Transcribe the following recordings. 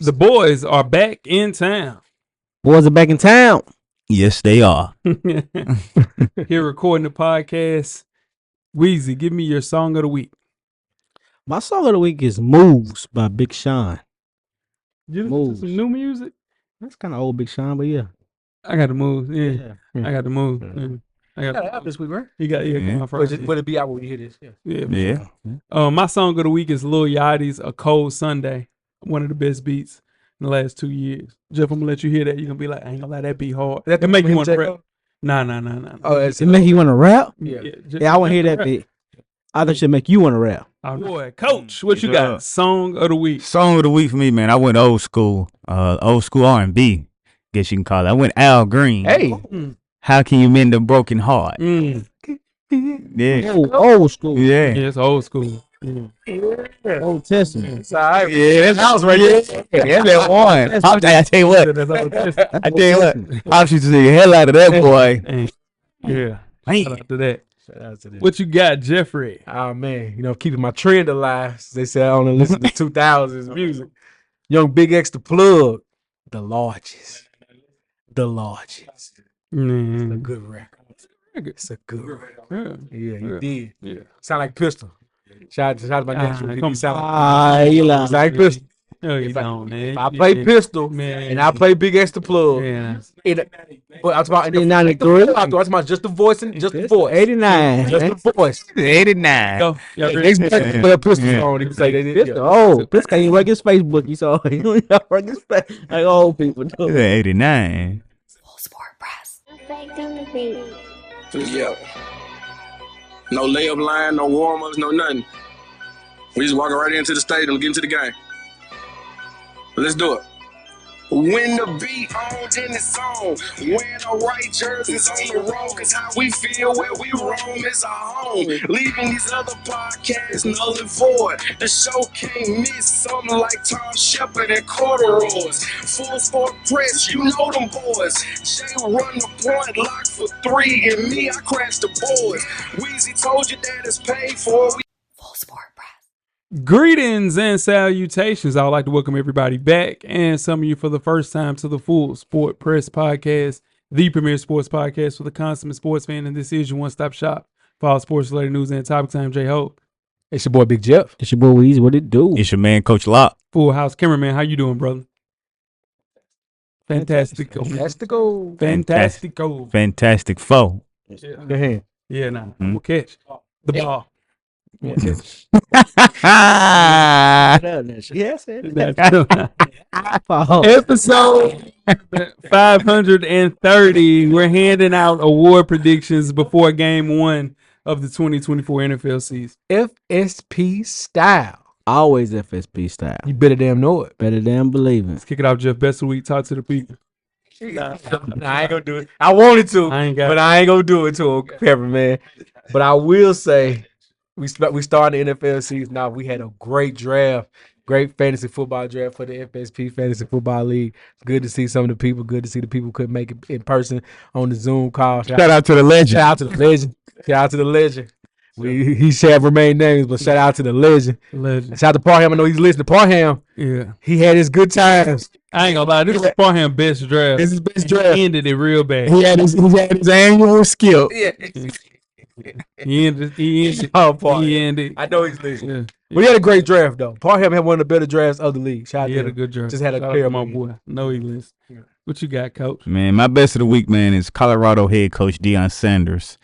The boys are back in town. Boys are back in town. Yes, they are. Here recording the podcast. Weezy, give me your song of the week. My song of the week is Moves by Big Sean. You listen to some new music? That's kind of old Big Sean, but yeah. I got to move. Yeah. I got to move. Yeah. I got it out this week, right? You got my first. Will it be out when you hear this? Yeah. My song of the week is Lil Yachty's "A Cold Sunday." One of the best beats in the last 2 years. Jeff, I'm gonna let you hear that. You're gonna be like, I ain't gonna let that beat hard. That make you want to rap? rap. Nah. Oh, It make you want to rap? Yeah. I want to hear that beat. I thought it should make you want to rap. Boy, Coach, what you got? Song of the week. Song of the week for me, man. I went old school R&B. Guess you can call it. I went Al Green. Hey. How can you mend a broken heart? Yeah. Old school. Yeah. It's old school. Old Testament. It's all right. Yeah, that's house right there. Yeah, that one. I tell you what. I tell you what. I should see the hell out of that boy. Yeah. Man. Shout out to that. Shout out to this. What you got, Jeffrey? Oh, man. Keeping my trend alive. They say I only listen to 2000s music. Young Big X the plug. The largest. It's a good record. It's a good record. Yeah, you did. Yeah. Sound like Pistol. Shout out to my nephew. come He sound You lying. like Pistol. No, you If don't, man. If I play Pistol Man. and I play Big X the plug, Yeah. but I'm talking about 93? I'm talking about just the voice and just the voice. 89. Just the voice. 89. Go. Y'all ready? Next time play a Pistol song, he can say they did. Pistol, oh, Pistol can't even work his Facebook. You saw he don't even work his face like old people do. 89. Yeah. No layup line, no warm-ups, no nothing. We just walking right into the stadium, get into the game. Let's do it. When the beat on, then it's on. Wearing the right jerseys on the road, cause how we feel where we roam is our home. Leaving these other podcasts null and void. The show can't miss something like Tom Shepard and corduroys. Full sport press, you know them boys. Jay run the point, lock for 3, and me, I crash the boards. Weezy told you that it's paid for. Full sport press. Greetings and salutations. I would like to welcome everybody back and some of you for the first time to the Full Sport Press Podcast, the premier sports podcast for the consummate sports fan. And this is your one-stop shop for all sports-related news and topics. I'm Jay Hope. It's your boy Big Jeff. It's your boy Weezy. What it do? It's your man, Coach Locke. Full House cameraman. How you doing, brother? Fantastico. Fantastic foe. Go ahead. Yeah, we'll catch the ball. Yes, Episode 530. We're handing out award predictions before game 1 of the 2024 NFL season. FSP style. Always FSP style. You better damn know it. Better damn believe it. Let's kick it off, Jeff. Best of the week. Talk to the people. Nah, I ain't gonna do it. I wanted to, I ain't got but I ain't gonna do it to him, Pepper, man. But I will say, we started the NFL season. Now we had a great draft, great fantasy football draft for the FSP Fantasy Football League. Good to see some of the people. Good to see the people couldn't make it in person on the Zoom call. Shout out to the legend. Shout out to the legend. Shout out to the legend. He shall remain names, but shout out to the legend. Shout out to Parham. I know he's listening. Parham. Yeah. He had his good times. I ain't gonna lie. This is Parham's best draft. This is his best draft. He ended it real bad. He had his annual skill. Yeah. He ended. Oh, Parham. He ended. I know he's listening. Yeah. But he had a great draft, though. Parham had one of the better drafts of the league. Shout out He to had a him. good draft. Just had a Shout out clear to my lead. boy. No, he listens. What you got, Coach? Man, my best of the week, man, is Colorado head coach Deion Sanders.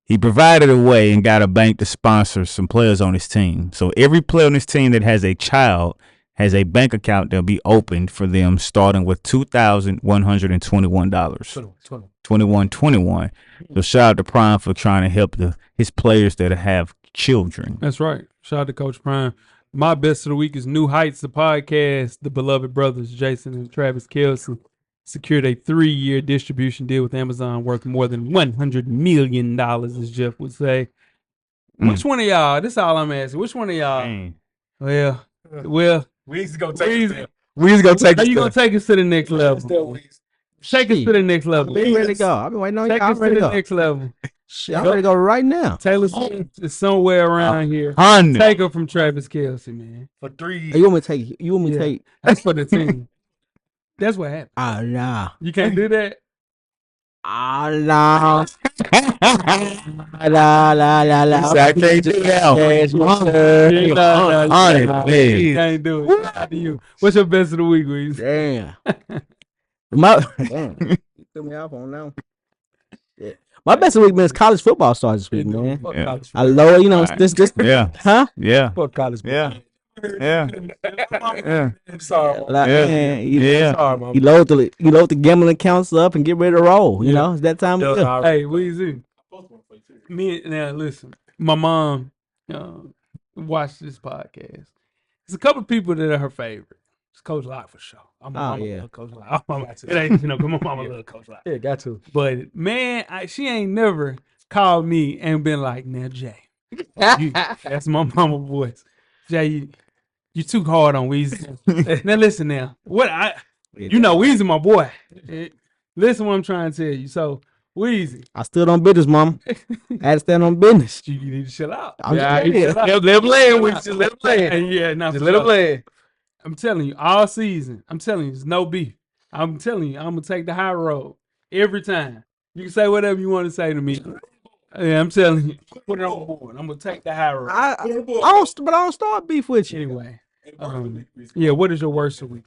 He provided a way and got a bank to sponsor some players on his team. So every player on his team that has a child has a bank account that'll be opened for them starting with $2,121. 21. So shout out to Prime for trying to help his players that have children. That's right. Shout out to Coach Prime. My best of the week is New Heights, the podcast. The beloved brothers, Jason and Travis Kelce, secured a 3-year distribution deal with Amazon worth more than $100 million, as Jeff would say. Which one of y'all? This is all I'm asking. Which one of y'all? Dang. Well, Weezy's gonna take us there. Weezy's gonna take us to the next level. Take us to the next level. I'm ready to go. I've been waiting on you. Take I'm us to ready to the go. next level. Shit, I'm ready to go right now. Taylor Swift is somewhere around here. 100. Take her from Travis Kelce, man. For 3. Hey, you want me to take? You want me to take? That's for the team. That's what happened. Ah, nah. You can't do that. Ah, nah. La. I can't do that. Yes, No, you Man. can't do it. How do you? What's your best of the week, Weezy? Damn. Damn. You threw me off on now. Yeah. My best of the week, man, is college football starts this week, man. Fuck Yeah. college I love it. You know, All right. this. Yeah. Huh? Yeah. Fuck college. Yeah. Yeah. Yeah. I'm sorry. Like, Yeah. man, Yeah. Sorry, Mom. you load the gambling accounts up and get ready to roll. You know, it's that time of year. Hey, Weezy. Now listen. My mom watched this podcast. There's a couple of people that are her favorite. It's Coach Lock for sure. I'm a yeah. love Coach Lock. It ain't come on, mama love Coach Lock. Yeah, got to. But man, she ain't never called me and been like, "Now Jay, that's my mama voice. Jay, you too hard on Weezy." Now listen, now you know Weezy my boy. Listen, what I'm trying to tell you. So Weezy, I stood on business, mom. I had to stand on business. you need to chill out. I'm Yeah, just saying. let him land with you. Just let him land. And yeah, now Just let him land. I'm telling you, all season. I'm telling you, it's no beef. I'm telling you, I'm gonna take the high road every time. You can say whatever you want to say to me. Yeah, I'm telling you, put it on board. I'm gonna take the high road. I don't start beef with you. Anyway, yeah. What is your worst of the week?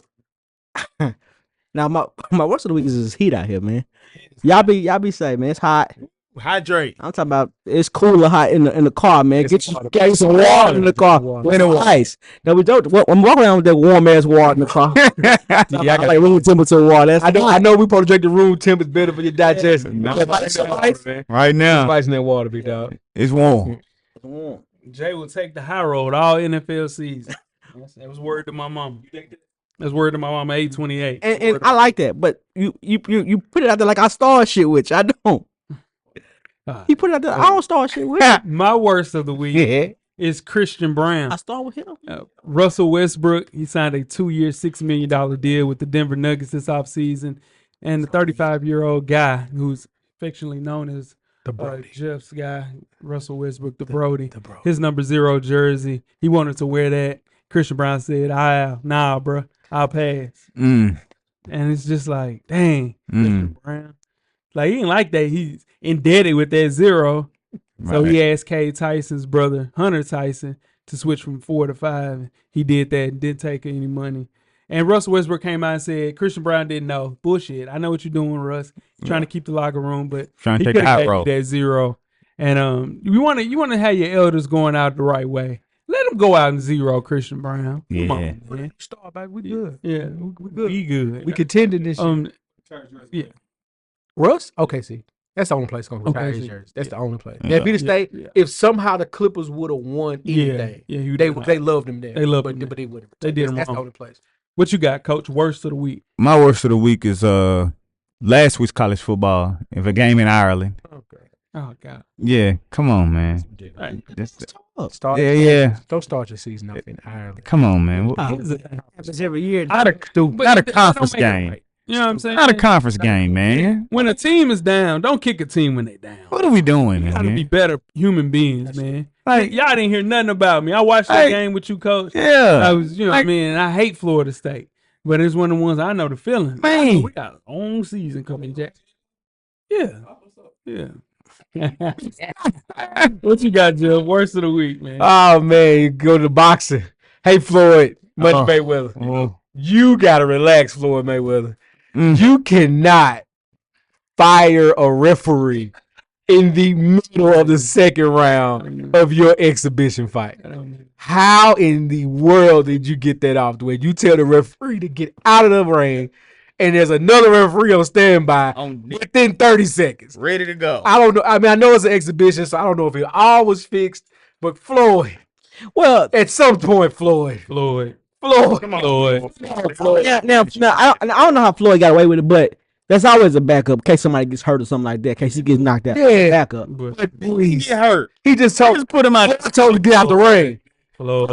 Now my worst of the week is this heat out here, man. Y'all be safe, man. It's hot. Hydrate. I'm talking about it's cooler hot in the car, man. Get you some water in the car. Ice. No, we don't. I'm walking around with that warm ass water in the car. Yeah, I like room temperature water. I know we supposed to drink the room temp is better for your digestion. No. Man. Right now, Spice in that water, big dog. it's warm. Jay will take the high road all NFL season. That was word to my mama. That's word to my mama. 828. And I like that, but you put it out there like I start shit with you. I don't. He put it out there. I don't start shit with you. My worst of the week Yeah. is Christian Brown. I start with him. Russell Westbrook, he signed a 2-year, $6 million deal with the Denver Nuggets this offseason. And the 35-year-old guy who's affectionately known as The Brody. Jeff's guy, Russell Westbrook, the Brody. The Brody. His number 0 jersey. He wanted to wear that. Christian Brown said, nah, bro, I'll pass. Mm. And it's just like, dang, Christian Brown. Like, he ain't like that. He's indebted with that 0. So he asked Kay Tyson's brother, Hunter Tyson, to switch from 4 to 5. He did that and didn't take any money. And Russell Westbrook came out and said, Christian Brown didn't know. Bullshit. I know what you're doing, Russ. Trying to keep the locker room, but Trying to he take could the have high taken road. that 0. And you want to have your elders going out the right way. Let them go out and 0 Christian Brown. Come on, man. Start back. We good. Yeah, we good. We good. We contended this year. Yeah. Russ? Okay, see. That's the only place going to retire Okay, his see. jersey. That's the only place. Yeah. Now, if he'd have stayed, Yeah. if somehow the Clippers would have won anything, he they would- loved him there. They loved but, him there. but they wouldn't. They did him That's the wrong. only place. What you got, Coach? Worst of the week. My worst of the week is last week's college football. If a game in Ireland. Okay. Oh God. Yeah, come on, man. Hey, Start, Yeah. Don't start your season off in Ireland. Come on, man. Happens every year. Not a conference game. You know what I'm saying? Not a conference game, man. When a team is down, don't kick a team when they down. What are we doing, You gotta be man? better human beings, man. Like- Y'all didn't hear nothing about me. I watched that Hey. game with you, Coach. I Yeah. was, what I mean, I hate Florida State, but it's one of the ones I know the feeling. I know Man. we got a long season coming, Jack. Yeah, yeah. What you got, Jeff? Worst of the week, man. Oh, man. You go to the boxing. Hey, Floyd. Mayweather. Oh. You got to relax, Floyd Mayweather. Mm. You cannot fire a referee in the middle of the second round of your exhibition fight. I don't know. How in the world did you get that off the way? You tell the referee to get out of the ring, and there's another referee on standby within 30 seconds. Ready to go. I don't know. I mean, I know it's an exhibition, so I don't know if it all was fixed, but Floyd, Well, at some point, Floyd. Floyd. Now, I don't know how Floyd got away with it, but that's always a backup in case somebody gets hurt or something like that. In case he gets knocked out. Yeah. Backup. but please, Get hurt. he just told Put him out. him to get out the ring. Floyd.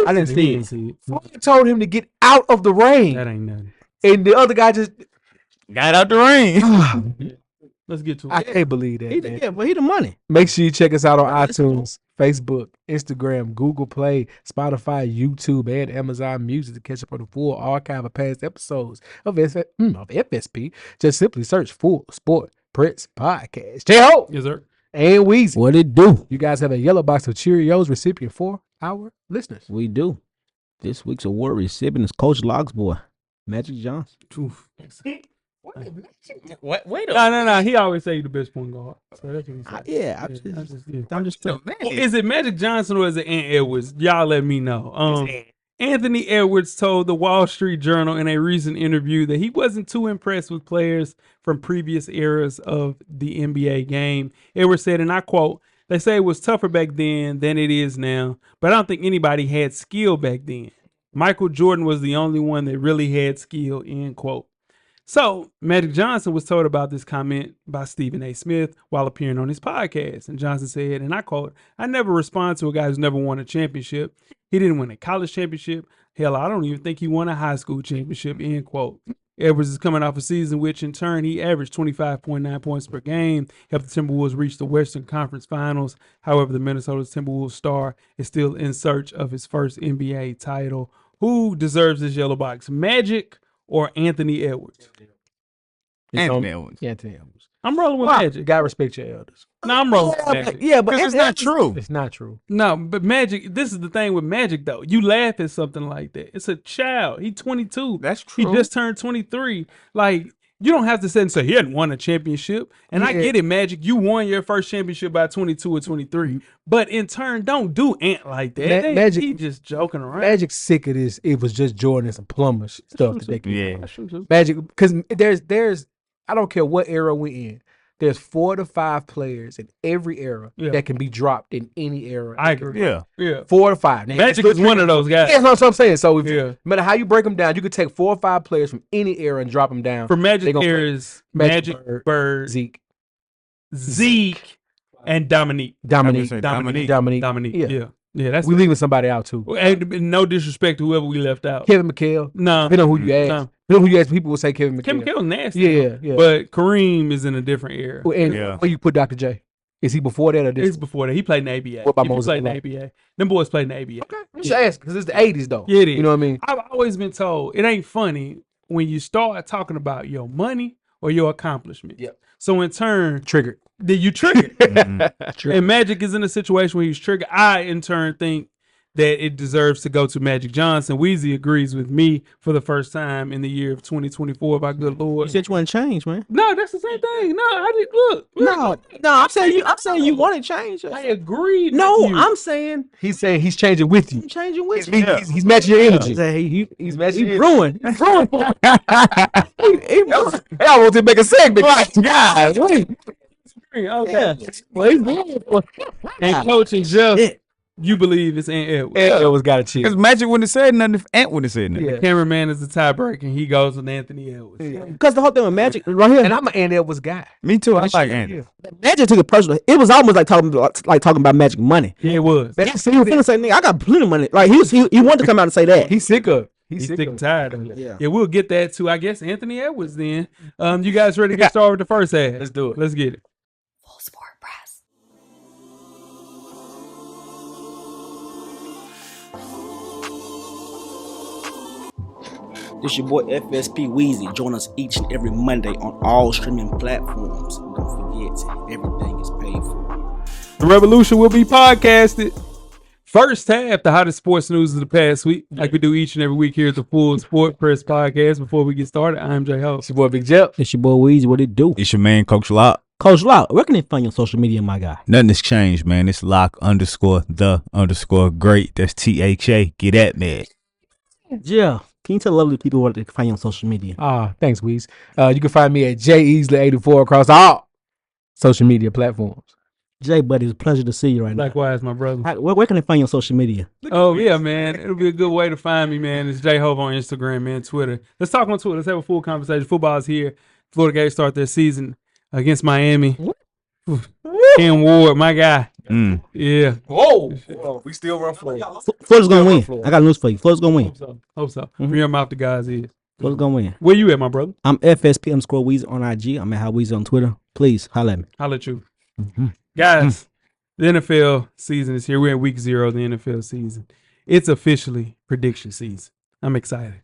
I didn't see it. it. Floyd told him to get out of the ring, That ain't nothing. and the other guy just Got out the ring. Let's get to it. I can't believe that, man. Yeah, but he the money. Make sure you check us out on iTunes, Facebook, Instagram, Google Play, Spotify, YouTube, and Amazon Music to catch up on the full archive of past episodes of FSP. Just simply search Full Sport Press Podcast. J-Ho Yes, sir. and Weezy. What it do? You guys have a yellow box of Cheerios recipient for our listeners. We do. This week's award recipient is Coach Lock's boy, Magic Johnson. Oof. Wait No. He always say you the best point guard. So that's what he said. Yeah, I'm just man. Is it Magic Johnson or is it Ant Edwards? Y'all let me know. Anthony Edwards told the Wall Street Journal in a recent interview that he wasn't too impressed with players from previous eras of the NBA game. Edwards said, and I quote, "They say it was tougher back then than it is now, but I don't think anybody had skill back then. Michael Jordan was the only one that really had skill," end quote. So Magic Johnson was told about this comment by Stephen A. Smith while appearing on his podcast. And Johnson said, and I quote, "I never respond to a guy who's never won a championship. He didn't win a college championship. Hell, I don't even think he won a high school championship," end quote. Edwards is coming off a season which in turn he averaged 25.9 points per game, helped the Timberwolves reach the Western Conference Finals. However, the Minnesota Timberwolves star is still in search of his first NBA title. Who deserves this yellow box, Magic or Anthony Edwards? Anthony Edwards. Anthony Edwards. I'm rolling with You Magic. gotta respect your elders. No, I'm rolling with Magic. Yeah, but It's not true. It's not true. No, but Magic, this is the thing with Magic, though. You laugh at something like that. It's a child. He's 22. That's He true. just turned 23. Like, you don't have to sit and say he hadn't won a championship. And I Yeah. get it, Magic. You won your first championship by 22 or 23. But in turn, don't do Ant like that. Magic- He just joking around. Magic's sick of this. It was just Jordan and some plumber stuff that they can Yeah. That's true, too. Magic, because there's I don't care what era we in. There's 4 to 5 players in every era Yeah. that can be dropped in any era. I agree. Yeah. Yeah. 4 to 5. Now, Magic is one of those guys. Yeah, that's what I'm saying. So, Yeah. no matter how you break them down, you could take 4 or 5 players from any era and drop them down. For Magic, They gonna there play is Magic Magic, Bird, Zeke, Zeke, and Dominique. Dominique, say Dominique. Dominique. Yeah. Yeah, that's We leaving somebody out too. and no disrespect to whoever we left out. Kevin McHale. No. Depending on who you ask. No. Depending on who you ask, people will say Kevin McHale. Kevin McHale's nasty. Yeah. But Kareem is in a different era. And Yeah. where you put Dr. J? Is he before that or this? It's before that. He played in the ABA. What about He Moses played in the Malone? ABA. Them boys played in the ABA. Okay. I'm just asking because it's the 80s though. Yeah, it is. You know what I mean? I've always been told it ain't funny when you start talking about your money or your accomplishments. Yep. So in turn, Triggered. then you trigger. Mhm. And Magic is in a situation where he's triggered. I, in turn, think that it deserves to go to Magic Johnson. Weezy agrees with me for the first time in the year of 2024, by good You Lord. said you want to change, man. No, that's the same thing. No, I did. Look. No, I'm saying you want to change. I agreed. No, with you. I'm saying He's saying he's changing with you. I'm changing with He's, you. he's matching your energy. He's matching he your ruined. He's ruined. He ruined. Hey, I want to make a segment. God, wait. Okay. Yeah. Well, he's ruined. And Coach and Jeff, Yeah. you believe it's Ant Edwards. It was got to Because chill. Magic wouldn't have said nothing if Ant would have said nothing. Yeah. Cameraman is the tiebreaker, and he goes with Anthony Edwards. Because the whole thing with Magic right here, And I'm an Andy Edwards guy. Me too. I like Ant. Yeah. Magic took it personal. It was almost like talking about Magic money. Yeah, it was. He was finna say, "Nigga, I got plenty of money." Like he wanted to come out and say that. He's sick of. He's sick sick of and tired of it. Yeah. Yeah, we'll get that to, I guess, Anthony Edwards then. You guys ready to get started with the first half? Let's do it. Let's get it. Full Sport Press. This your boy FSP Weezy. Join us each and every Monday on all streaming platforms. And don't forget, everything is paid for. The Revolution will be podcasted. First half, the hottest sports news of the past week, like we do each and every week here at the Full Sport Press Podcast. Before we get started, I'm J Ho. It's your boy Big Jeff. It's your boy Weezy. What it do? It's your man, Coach Lock. Coach Lock, where can they find you on social media, my guy? Nothing has changed, man. It's Lock_the_great. That's THA. Get at me. Yeah. Can you tell lovely people where they can find you on social media? Thanks, Weez. You can find me at JEasley84 across all social media platforms. Jay, buddy, it's a pleasure to see you right now. Likewise, my brother. Where can they find you on social media? Oh, yeah, man. It'll be a good way to find me, man. It's J Hove on Instagram, man, Twitter. Let's talk on Twitter. Let's have a full conversation. Football's here. Florida Gators start their season against Miami. Ken Ward, my guy. Yeah. Whoa. We still run Florida. Florida's going to win. I got news for you. Florida's going to win. Hope so. From your mouth to God's ears. What's gonna win? Where you at, my brother? I'm FSP_Weezy on IG. I'm at How Weezy on Twitter. Please holla at me. I'll let you. Mm-hmm. Guys, the NFL season is here. We're at week 0 of the NFL season. It's officially prediction season. I'm excited.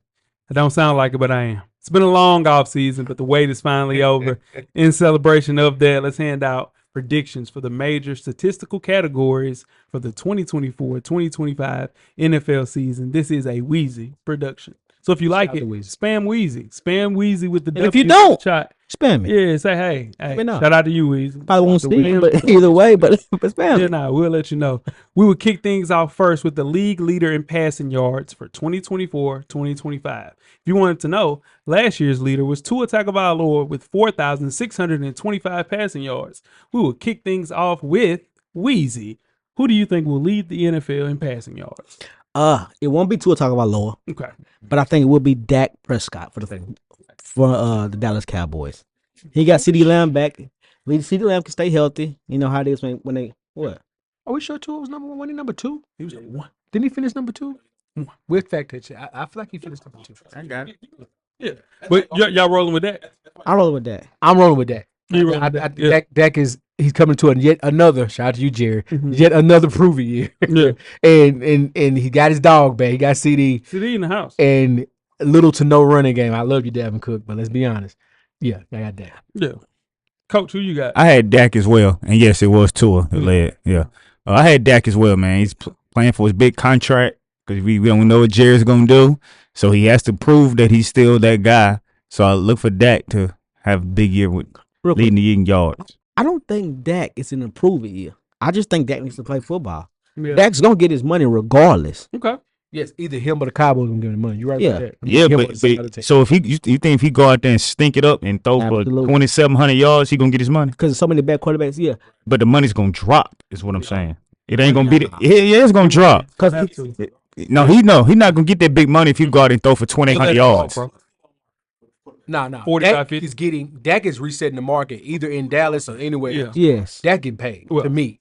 I don't sound like it, but I am. It's been a long off season, but the wait is finally over. In celebration of that, let's hand out predictions for the major statistical categories for the 2024-2025 NFL season. This is a Weezy production. So if you like it, spam Weezy. Spam Weezy with the And if you don't, shot. spam me. Yeah, say hey. Let me know. Shout out to you, Weezy. Probably won't see it, but either way, but spam. Yeah, nah, we'll let you know. We will kick things off first with the league leader in passing yards for 2024-2025. If you wanted to know, last year's leader was Tua Tagovailoa with 4,625 passing yards. We will kick things off with Weezy. Who do you think will lead the NFL in passing yards? It won't be Tua Tagovailoa. Okay. But I think it will be Dak Prescott for the Dallas Cowboys. He got CeeDee Lamb back. CeeDee Lamb can stay healthy. You know how it is when they what? Are we sure Tua was number 1? Wasn't he number 2? He was at 1. Didn't he finish number 2? We'll fact check. I feel like he finished number 2. I got it. Yeah. But y'all rolling with that? I'm rolling with that. I'm rolling with that. You rolling with that? Yeah. Dak he's coming to yet another, shout out to you, Jerry, yet another proving year. Yeah. and he got his dog back. He got CD in the house. And little to no running game. I love you, Dalvin Cook, but let's be honest. Yeah, I got Dak. Yeah. Coach, who you got? I had Dak as well, and yes, it was Tua that led. Yeah, I had Dak as well, man. He's playing for his big contract because we don't know what Jerry's gonna do, so he has to prove that he's still that guy. So I look for Dak to have a big year with leading the league in yards. I don't think Dak is an improving year. I just think Dak needs to play football. Yeah. Dak's gonna get his money regardless. Okay. Yes, either him or the Cowboys gonna give him money. You right Yeah. about that. Yeah, but so if you think if he go out there and stink it up and throw for 2,700 yards, he gonna get his money? Because there's so many bad quarterbacks. Yeah, but the money's gonna drop. Is what I'm saying. It ain't gonna be. Yeah, it's gonna drop. Because he's not gonna get that big money if you go out and throw for 2,800 yards. No. 45, Dak is resetting the market either in Dallas or anywhere. Yeah. Yes. Dak getting paid. To me.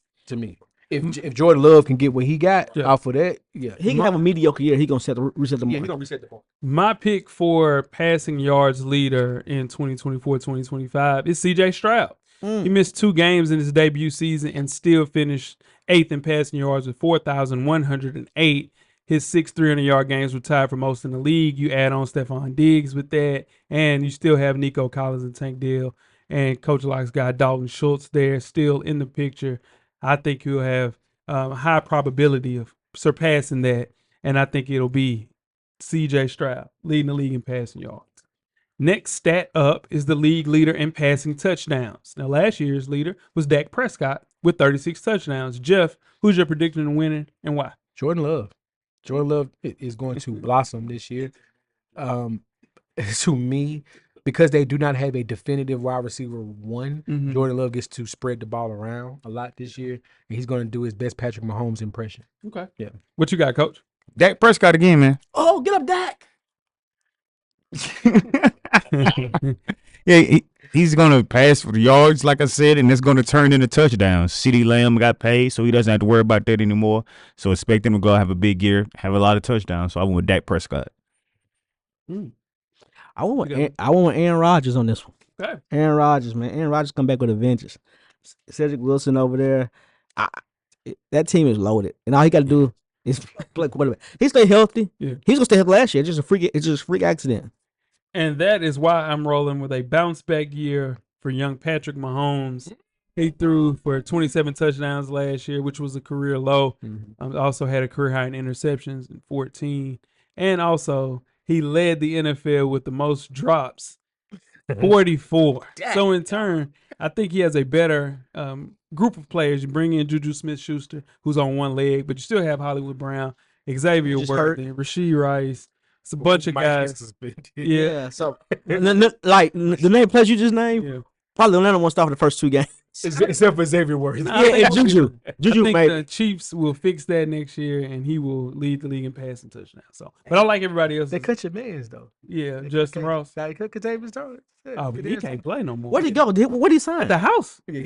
If Jordan Love can get what he got off of that, he can have a mediocre year. He gonna reset the market. Yeah, he gonna reset the market. My pick for passing yards leader in 2024-2025 is C.J. Stroud. He missed 2 games in his debut season and still finished 8th in passing yards with 4,108. His 6 300-yard games were tied for most in the league. You add on Stephon Diggs with that, and you still have Nico Collins and Tank Dell, and Coach Lock's guy Dalton Schultz there still in the picture. I think he'll have a high probability of surpassing that, and I think it'll be C.J. Stroud leading the league in passing yards. Next stat up is the league leader in passing touchdowns. Now, last year's leader was Dak Prescott with 36 touchdowns. Jeff, who's your prediction in winning and why? Jordan Love. Jordan Love is going to blossom this year. To me, because they do not have a definitive wide receiver 1, Jordan Love gets to spread the ball around a lot this year, and he's going to do his best Patrick Mahomes impression. Okay. Yeah. What you got, Coach? Dak Prescott again, man. Oh, get up, Dak. Yeah, he's going to pass for the yards, like I said, and it's going to turn into touchdowns. CeeDee Lamb got paid, so he doesn't have to worry about that anymore. So expect him to go have a big year, have a lot of touchdowns. So I went with Dak Prescott. I want Aaron Rodgers on this one. Okay. Aaron Rodgers, man. Aaron Rodgers come back with a vengeance. Cedric Wilson over there. That team is loaded, and all he got to do is play quarterback. He stay healthy. Yeah. He's gonna stay healthy last year. It's just a freak accident. And that is why I'm rolling with a bounce back year for young Patrick Mahomes. He threw for 27 touchdowns last year, which was a career low. Also had a career high in interceptions in 14. And also, he led the NFL with the most drops, 44. So in turn, I think he has a better group of players. You bring in Juju Smith-Schuster, who's on one leg, but you still have Hollywood Brown, Xavier Worthy, Rashee Rice. It's a bunch of guys. Yeah. So, like the name players you just named, probably none of them won't start for the first 2 games. Except for Xavier Worthy. And Juju. I think the Chiefs will fix that next year, and he will lead the league in passing touchdowns. So, but I like everybody else. They cut your mans though. Yeah, Justin Ross. They cut Kadarius Toney. Oh, but he can't play no more. Where'd he go? What did he sign? At the house. Yeah,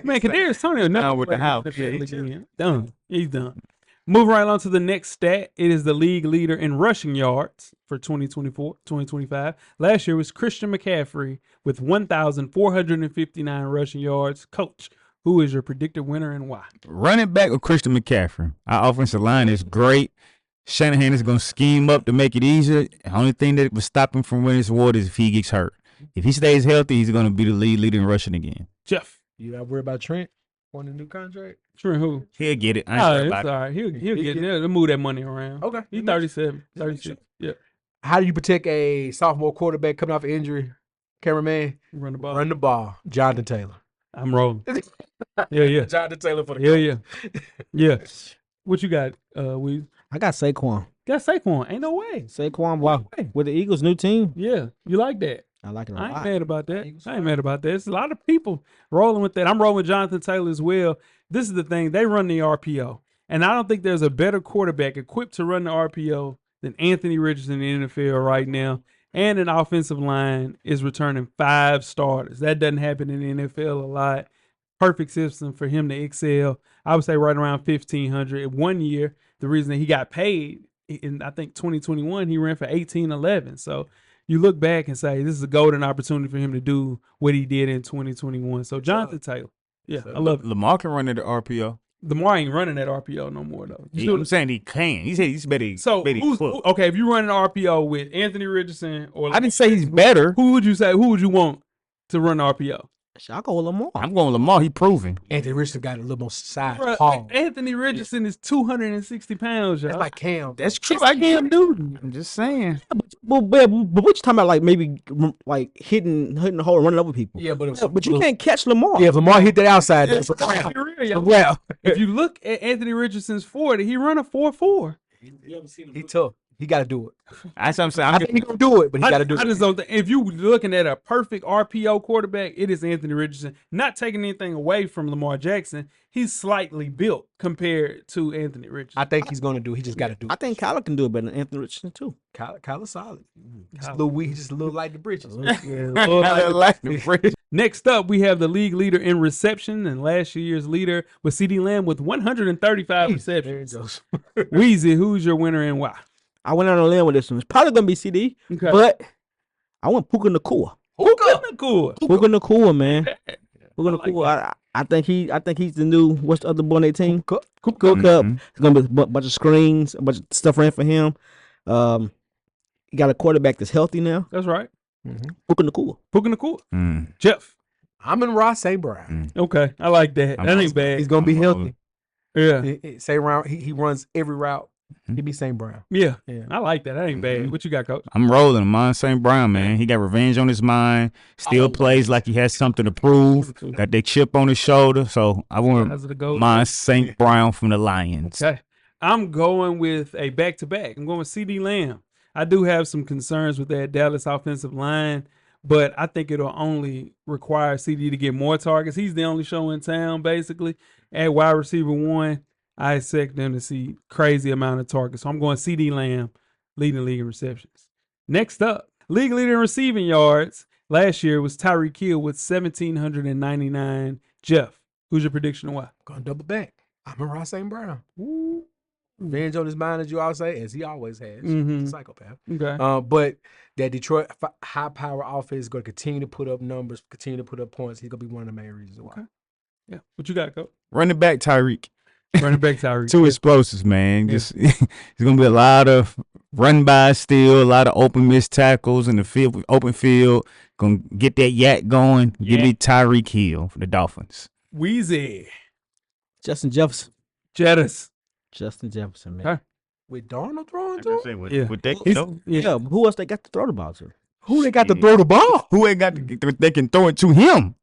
Man, Kadarius Toney. Now with the house. Yeah, he's done. He's done. Moving right on to the next stat, it is the league leader in rushing yards for 2024-2025. Last year was Christian McCaffrey with 1,459 rushing yards. Coach, who is your predicted winner and why? Running back with Christian McCaffrey. Our offensive line is great. Shanahan is going to scheme up to make it easier. The only thing that would stop him from winning this award is if he gets hurt. If he stays healthy, he's going to be the lead leader in rushing again. Jeff. You not worried about Trent on the new contract? Trent who? He'll get it. I ain't Oh, worried it's about all it. right. He'll get it. They'll move that money around. Okay. He's 37, 36. Yeah. How do you protect a sophomore quarterback coming off an injury? Cameraman, Run the ball. run the ball. Jonathan Taylor. I'm rolling. Yeah. Jonathan Taylor for the Yeah. Yeah. What you got, Weezy? I got Saquon. Got Saquon. Ain't no way. Saquon with the Eagles' new team. Yeah. You like that? I like it a I ain't lot. mad about that. I ain't mad about that. There's a lot of people rolling with that. I'm rolling with Jonathan Taylor as well. This is the thing. They run the RPO. And I don't think there's a better quarterback equipped to run the RPO than Anthony Richardson in the NFL right now. And an offensive line is returning 5 starters. That doesn't happen in the NFL a lot. Perfect system for him to excel. I would say right around 1,500. 1 year, the reason that he got paid in, I think, 2021, he ran for 18-11. So you look back and say this is a golden opportunity for him to do what he did in 2021. So Jonathan Taylor. Yeah, I love it. Lamar can run at the RPO. Lamar ain't running that RPO no more, though. I'm saying he can. He said he's better. So, better equipped. okay, if you run an RPO with Anthony Richardson or I didn't say he's better. who would you say? Who would you want to run the RPO? I'll go with Lamar. I'm going Lamar. He proven. Anthony Richardson got a little more size. Bruh, Paul. Anthony Richardson is 260 pounds, y'all. That's like Cam. That's true. It's Cam Newton. I'm just saying. But what you talking about? Like maybe like hitting the hole and running over people. Yeah, but But you can't catch Lamar. Yeah, if Lamar hit that outside, that's a Let's wrap. be real, y'all. Well, If you look at Anthony Richardson's 40, he run a 4.4. he tough. He got to do it. That's what I'm saying. I think he gonna do it, but he got to do I it. just don't think if you looking at a perfect RPO quarterback, it is Anthony Richardson. Not taking anything away from Lamar Jackson, he's slightly built compared to Anthony Richardson. I think he's gonna do it. He just got to do I it. think Kyler can do it better than Anthony Richardson too. Kyler's solid. Just a little weak. He's just a little light the britches. Next up, we have the league leader in reception and last year's leader with CD Lamb with 135 receptions. Weezy, who's your winner and why? I went on a limb with this one. It's probably gonna be CD, Okay. but I went Puka Nacua. Cool. Puka Nacua, man. Puka Nacua. I think he's the new what's the other boy on their team? Cook Cup. It's gonna be a bunch of screens, a bunch of stuff ran for him. He got a quarterback that's healthy now. That's right. Puka Nacua. Jeff. I'm in Ross St. Brown. Okay, I like that. That ain't bad. He's gonna be healthy. Yeah. St. Brown. He runs every route. He be St. Brown. Yeah. Yeah. I like that. That ain't bad. What you got, Coach? I'm rolling. Mine St. Brown, man. He got revenge on his mind. Still plays like he has something to prove. Got that chip on his shoulder. So I want How's it go? mine St. Brown from the Lions. Okay. I'm going with a back-to-back. I'm going with CD Lamb. I do have some concerns with that Dallas offensive line, but I think it'll only require CD to get more targets. He's the only show in town, basically. At wide receiver 1, I expect them to see crazy amount of targets. So I'm going CD Lamb, leading the league in receptions. Next up, league leader in receiving yards. Last year was Tyreek Hill with 1,799. Jeff, who's your prediction and why? Gonna double back. I'm in Ross St. Brown. Revenge on his mind, as you all say, as he always has. Psychopath. Okay. But that Detroit high power offense is going to continue to put up numbers, continue to put up points. He's going to be one of the main reasons why. Okay. Yeah. What you got, Coach? Running back Tyreek. Running back Tyreek. Two explosives, man. Just it's gonna be a lot of run by still, a lot of open missed tackles in the field, open field. Gonna get that yak going. Give me Tyreek Hill for the Dolphins. Weezy. Justin Jefferson. Jettis. Justin Jefferson, man. Okay. With Darnold throwing to him? Yeah. With that, Yeah, but who else they got to throw the ball to? Who they got to throw the ball? who ain't got they can throw it to him?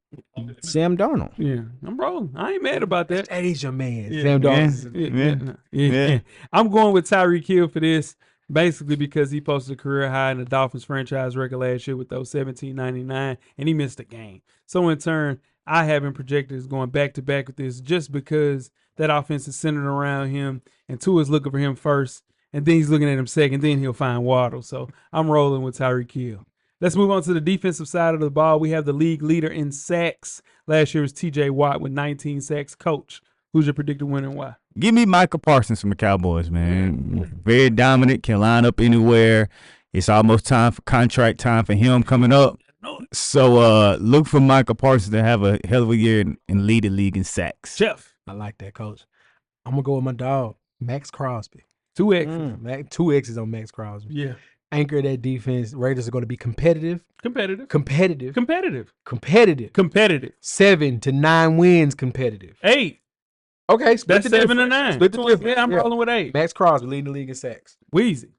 Sam Darnold. Yeah. I'm rolling. I ain't mad about that. That is your man. Yeah. Sam Darnold. Yeah. I'm going with Tyreek Hill for this, basically because he posted a career high in the Dolphins franchise record last year with those 1,799, and he missed a game. So in turn, I have him projected as going back to back with this just because that offense is centered around him, and Tua's looking for him first, and then he's looking at him second, then he'll find Waddle. So I'm rolling with Tyreek Hill. Let's move on to the defensive side of the ball. We have the league leader in sacks. Last year was TJ Watt with 19 sacks. Coach, Who's your predicted winner and why? Give me Micah Parsons from the Cowboys, man. Very dominant, can line up anywhere. It's almost time for contract time for him coming up. So look for Micah Parsons to have a hell of a year and lead the league in sacks. Jeff. I like that, Coach. I'm gonna go with my dog, Max Crosby. 2X. 2 X's on Max Crosby. Yeah. Anchor that defense. Raiders are going to be competitive. Competitive. 7 to 9 wins competitive. 8. Okay, split That's the 7 to difference. 9. Split the difference. Yeah, I'm rolling with 8. Max Crosby leading the league in sacks. Weezy.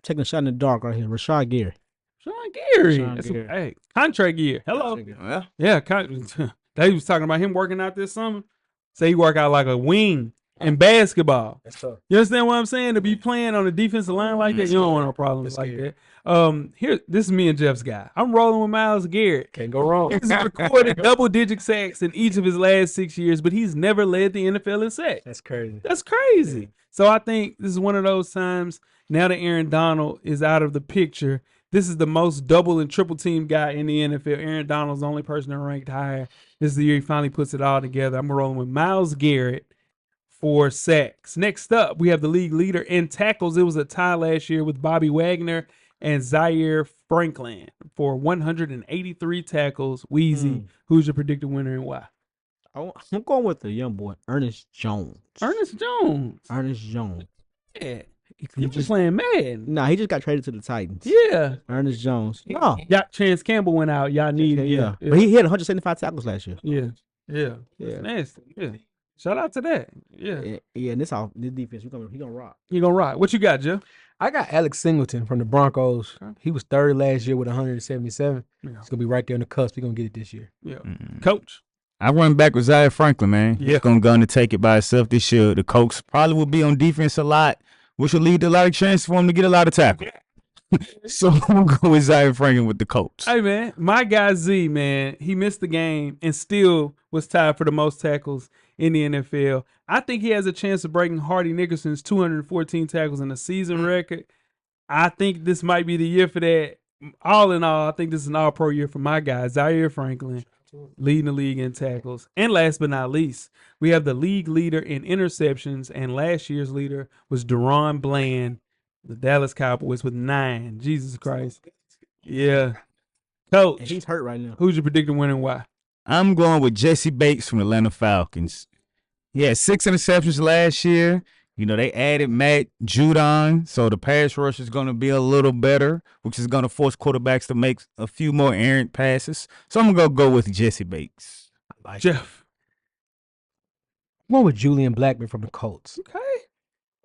Taking a shot in the dark right here. Rashad Gary. Sean Gary. Sean That's Gary. Hey, contract year. Hello. Yeah. Yeah, they was talking about him working out this summer. Say he work out like a wing in basketball. That's tough. You understand what I'm saying? To be playing on the defensive line like that, you don't want no problems like that. Here, this is me and Jeff's guy. I'm rolling with Myles Garrett. Can't go wrong. He's recorded double-digit sacks in each of his last 6 years, but he's never led the NFL in sacks. That's crazy. That's crazy. So I think this is one of those times now that Aaron Donald is out of the picture. This is the most double and triple team guy in the NFL. Aaron Donald's the only person that ranked higher. This is the year he finally puts it all together. I'm rolling with Myles Garrett for sacks. Next up, we have the league leader in tackles. It was a tie last year with Bobby Wagner and Zaire Franklin for 183 tackles. Weezy, who's your predicted winner and why? I'm going with the young boy, Ernest Jones. Ernest Jones. Yeah. You just playing Madden. Nah, he just got traded to the Titans. Yeah. Ernest Jones. No. Y'all, Chance Campbell went out. Y'all need Yeah. But he had 175 tackles last year. Yeah. Yeah. That's nasty. Yeah. Shout out to that. Yeah. And this defense, he gonna rock. You gonna rock. What you got, Jeff? I got Alex Singleton from the Broncos. He was third last year with 177. Yeah. He's gonna be right there on the cusp. He's gonna get it this year. Yeah. Coach. I run back with Zaire Franklin, man. Yeah. He's going to take it by himself this year. The Colts probably will be on defense a lot, which will lead to a lot of chances for him to get a lot of tackles. So I'm going to go with Zaire Franklin with the Colts. Hey, man, my guy Z, man, he missed the game and still was tied for the most tackles in the NFL. I think he has a chance of breaking Hardy Nickerson's 214 tackles in a season record. I think this might be the year for that. All in all, I think this is an all-pro year for my guy, Zaire Franklin, leading the league in tackles. And last but not least, we have the league leader in interceptions, and last year's leader was Deron Bland, the Dallas Cowboys, with 9. Jesus Christ. Yeah. Coach, And he's hurt right now. who's your predicted winner and why? I'm going with Jesse Bates from the Atlanta Falcons. He had 6 interceptions last year. You know, they added Matt Judon, so the pass rush is going to be a little better, which is going to force quarterbacks to make a few more errant passes. So I'm going to go with Jesse Bates. Jeff. I'm going with Julian Blackman from the Colts. Okay.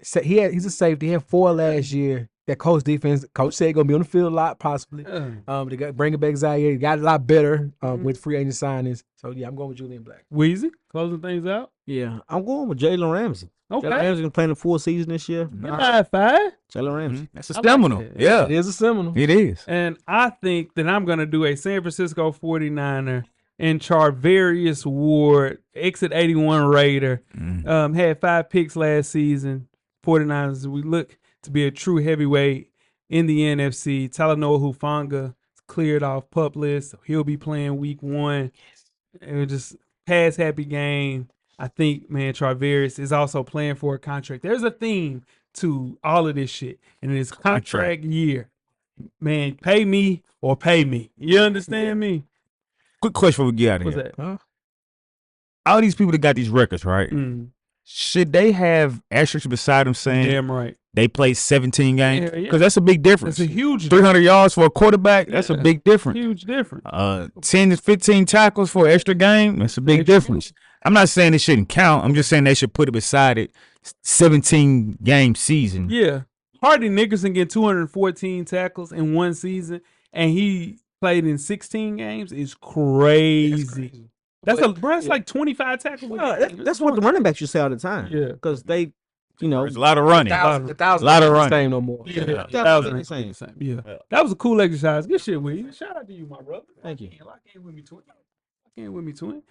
So he's a safety. He had 4 last year. That Colts defense, coach said gonna be on the field a lot, possibly. They got bringing back Zaire. He got a lot better with free agent signings. So yeah, I'm going with Julian Black. Weezy, closing things out. Yeah, I'm going with Jalen Ramsey. Okay. Jalen Ramsey gonna play in the full season this year. High five. Jalen Ramsey. That's a Seminole. Yeah, It is a Seminole. it is. And I think that I'm going to do a San Francisco 49er and Charvarius Ward, exit 81 Raider. Had 5 picks last season. 49ers, we look to be a true heavyweight in the NFC. Talanoa Hufanga cleared off PUP list. So he'll be playing week 1. It was just pass happy game. I think, man, Charvarius is also playing for a contract. There's a theme to all of this shit, and it is contract year. Man, pay me or pay me. You understand me? Quick question before we get out of What's here. that? All these people that got these records, right? Should they have asterisks beside them saying Damn right. they played 17 games? Yeah, yeah. Because that's a big difference. That's a huge 300 yards for a quarterback, that's a Yeah. big difference. huge difference. 10 to 15 tackles for an extra game, that's a big difference. I'm not saying it shouldn't count. I'm just saying they should put it beside it. 17 game season. Yeah. Hardy Nickerson get 214 tackles in one season, and he played in 16 games. Is crazy. That's like 25 tackles. That's what the running backs should say all the time. Yeah. Because they, you know, There's a lot of running. The thousand Lot of ain't the running. same no more. Yeah. Thousand ain't ain't the the same. Yeah. That was a cool exercise. Good shit, Weezy. Shout out to you, my brother. Thank you. Lock in with me, twin. Lock in with me, twin.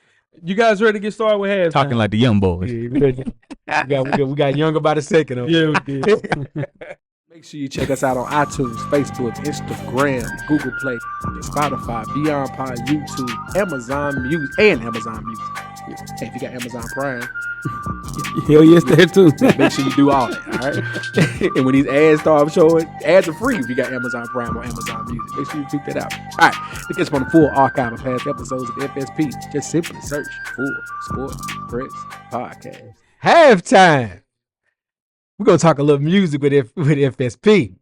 You guys ready to get started with halftime? Talking like the young boys. Yeah, we got younger by the second. Yeah, we did. Make sure you check us out on iTunes, Facebook, Instagram, Google Play, Spotify, Beyond Pod, YouTube, Amazon Music, and Amazon Music. Hey, if you got Amazon Prime. Hell yes, there too. Make sure you do all that, all right? And when these ads start showing, ads are free if you got Amazon Prime or Amazon Music. Make sure you check that out. All right, to catch up on the full archive of past episodes of FSP, just simply search Full Sport Press Podcast. Halftime. We're going to talk a little music with FSP.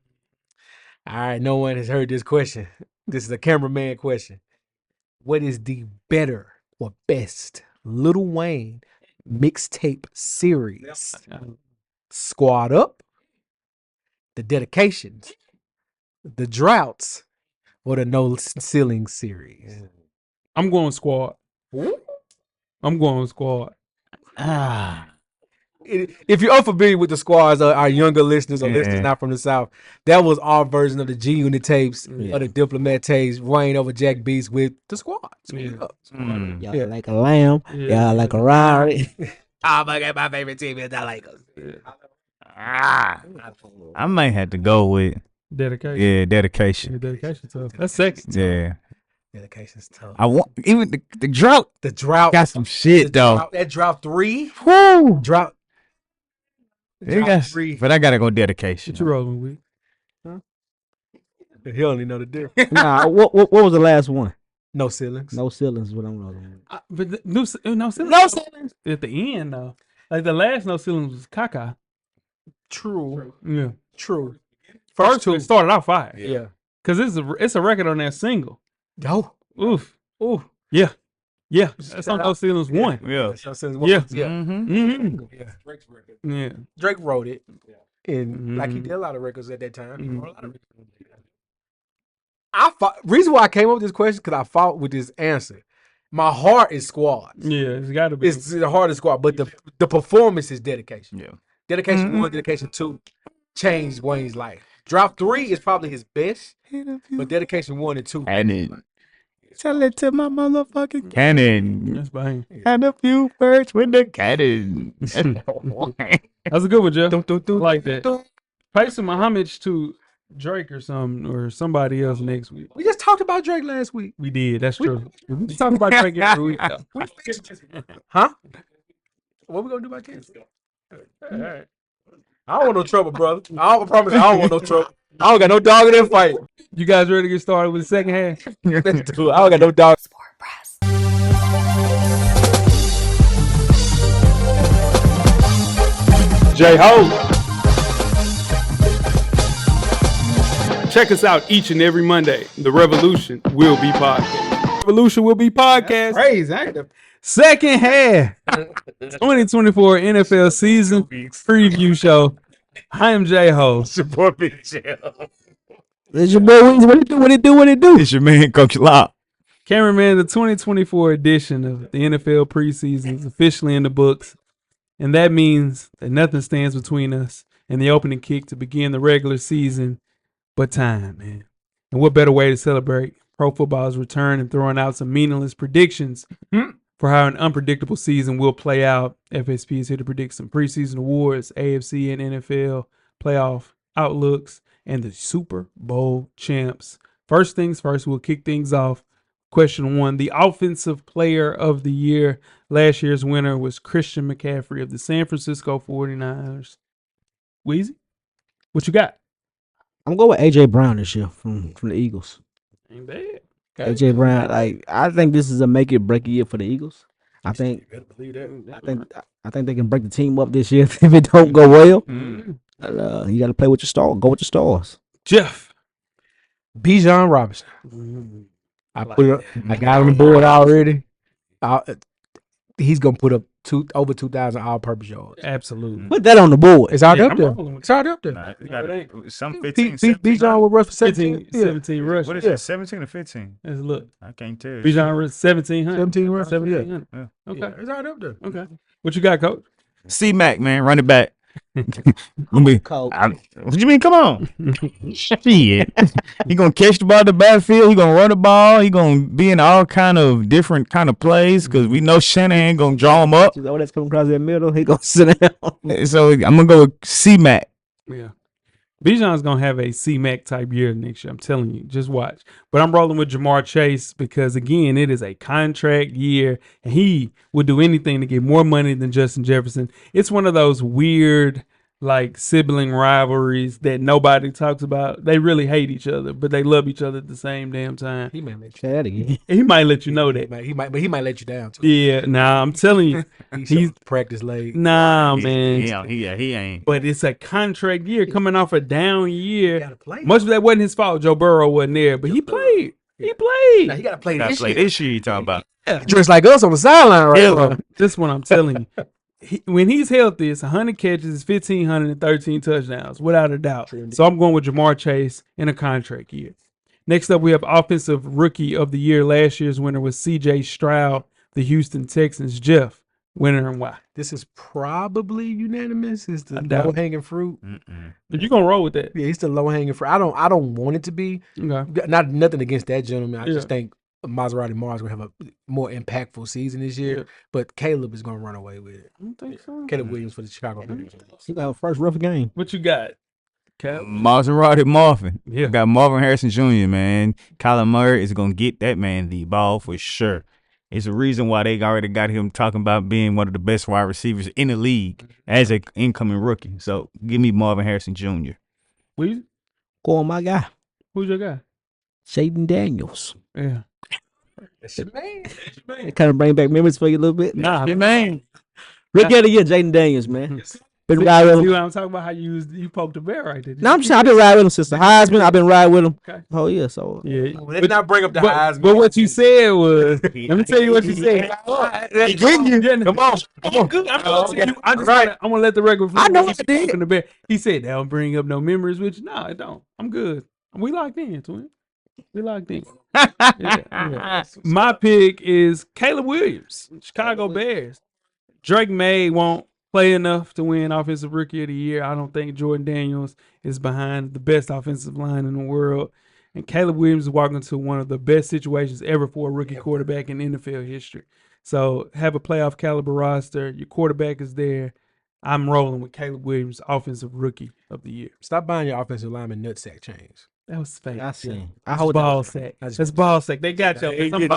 All right, no one has heard this question. This is a cameraman question. What is the better or best Lil Wayne mixtape series? Squad Up, The Dedications, The Droughts, or the No Ceiling series? I'm going Squad. I'm going Squad. If you're unfamiliar with the Squads, our younger listeners or listeners not from the South, that was our version of the G Unit tapes or the Diplomat tapes, Wayne over Jack Beats with the Squad. Y'all like a lamb. Y'all like a Rari. Oh my God, my favorite team is the Lakers. I might have to go with Dedication. yeah, dedication. Dedication tough. That's second. Yeah, Dedication's tough. I want even the drought. The Drought Got some shit though. That Drought 3. Woo! Drought. They got- but I gotta go dedication. What you rolling with? He only know the difference. Nah, what was the last one? No ceilings. No ceilings is what I'm rolling with. But no ceilings. At the end though, like the last no ceilings was Kaka. True. Yeah. True. First two started out fire. Yeah. Cause it's a record on that single. Oh. Oof. Ooh. Yeah. Yeah. That's on No Ceilings 1. Yeah. Yeah. Yeah. Mm-hmm. Yeah. Yeah. Drake wrote it. And like he did a lot of records at that time. He wrote a lot of records. Reason why I came up with this question because I fought with this answer. My heart is Squad. Yeah, it's got to be. It's the heart is Squad, but the performance is Dedication. Yeah. Dedication 1, Dedication 2 changed Wayne's life. Drop 3 is probably his best, but Dedication 1 and 2. Cannon. Tell it to my motherfucking cannon. That's bang. And a few birds with the cannon. That's a good one, Jeff. I like that. Pay some homage to Drake or somebody else next week. We just talked about Drake last week. We did. That's true. We talk about Drake every week. Though. Huh? What we gonna do about this? All right. I don't want no trouble, brother. I promise I don't want no trouble. I don't got no dog in that fight. You guys ready to get started with the second half? Let's do it. I don't got no dog. Sport Press. J-Ho. Check us out each and every Monday. The Revolution will be podcast. Revolution will be podcast. Crazy, ain't it? Second half. 2024 NFL season preview show. I am J-Ho. Support Big Jail. It's your boy Weezy. What it do? It's your man, Coach Locke. Cameraman, the 2024 edition of the NFL Preseason is officially in the books. And that means that nothing stands between us and the opening kick to begin the regular season but time, man. And what better way to celebrate pro football's return and throwing out some meaningless predictions for how an unpredictable season will play out. FSP is here to predict some preseason awards, AFC and NFL playoff outlooks, and the Super Bowl champs. First things first, we'll kick things off. Question 1, the offensive player of the year. Last year's winner was Christian McCaffrey of the San Francisco 49ers. Weezy, what you got? I'm going with AJ Brown this year from the Eagles. Ain't bad. AJ Brown, I think this is a make it break year for the Eagles. I think they can break the team up this year if it don't go well. You got to play with your stars. Go with your stars. Jeff. Bijan Robinson. I got on the board already. He's gonna put up over 2,000 all-purpose yards. Absolutely. Put that on the board. It's already up I'm there. rolling with It's already up there. Nah, you got some 15, Bijan will rush for 17. 17 rush. What is it, 17 or 15? Let's look. I can't tell. Bijan rush 1,700. 17 rush. 1,700. Yeah. Okay. Yeah, it's already up there. Okay. What you got, Coach? C-Mac, man, run it back. What you mean? Come on. Shit. He gonna catch the ball at the backfield. He gonna run the ball. He gonna be in all kind of different kind of plays because we know Shanahan gonna draw him up. That's coming across that middle. He gonna sit down. So I'm gonna go with C-Mac. Yeah. Bijan's gonna have a C-Mac type year next year. I'm telling you, just watch. But I'm rolling with Jamar Chase because again, it is a contract year, and he would do anything to get more money than Justin Jefferson. It's one of those weird, like sibling rivalries that nobody talks about. They really hate each other, but they love each other at the same damn time. He may let you. Say that again. He might let you know that. He might, but he might let you down too. Yeah, nah, I'm telling you, He's practice late. nah, man. He ain't. But it's a contract year coming off a down year. Gotta play. Much of that wasn't his fault. Joe Burrow wasn't there, but he played. He played. Now he gotta play Gotta this play year. this year. You talking about? Dressed like us on the sideline right now. This one I'm telling you. When he's healthy, it's 100 catches, 1,513 touchdowns, without a doubt. So I'm going with Jamar Chase in a contract year. Next up, we have Offensive Rookie of the Year. Last year's winner was C.J. Stroud, the Houston Texans. Jeff, winner and why? This is probably unanimous. It's the I doubt it. low hanging fruit. But you're gonna roll with that. Yeah, it's the low hanging fruit. I don't want it to be. Okay. Not nothing against that gentleman. I Yeah. just think Maserati Mars gonna have a more impactful season this year. Yeah. But Caleb is gonna run away with it. I don't think so. Caleb Williams for the Chicago Bears. He got a first rough game. What you got, Cap? Maserati Marvin. Yeah. Got Marvin Harrison Jr., man. Kyler Murray is going to get that man the ball for sure. It's a reason why they already got him talking about being one of the best wide receivers in the league as an incoming rookie. So give me Marvin Harrison Jr. Weezy? Go on, my guy. Who's your guy? Jaden Daniels. Yeah. That's your man. It kind of bring back memories for you a little bit. Nah, Good man. Rookie of the year, Jaden Daniels, man. Been See riding with what him. I'm talking about? How you poked the bear right there. No, I'm just saying, I've been riding with him since the Heisman. I've been riding with him. Okay. Oh, yeah, so. Yeah. Let's not bring up the Heisman. But what you said was, let me tell you what you said. He getting you. Come on. I'm good. I'm gonna let the record. I know what I did. The bear. He said that don't bring up no memories, which no, it don't. I'm good. We locked in, twin. We locked in. Yeah. My pick is Caleb Williams, Chicago Bears. Drake May won't play enough to win Offensive Rookie of the Year. I don't think Jordan Daniels is behind the best offensive line in the world. And Caleb Williams is walking into one of the best situations ever for a rookie quarterback in NFL history. So have a playoff caliber roster. Your quarterback is there. I'm rolling with Caleb Williams, Offensive Rookie of the Year. Stop buying your offensive lineman nutsack chains. That was fake. I see. That's ball sack. That's ball sack. They got you. Ball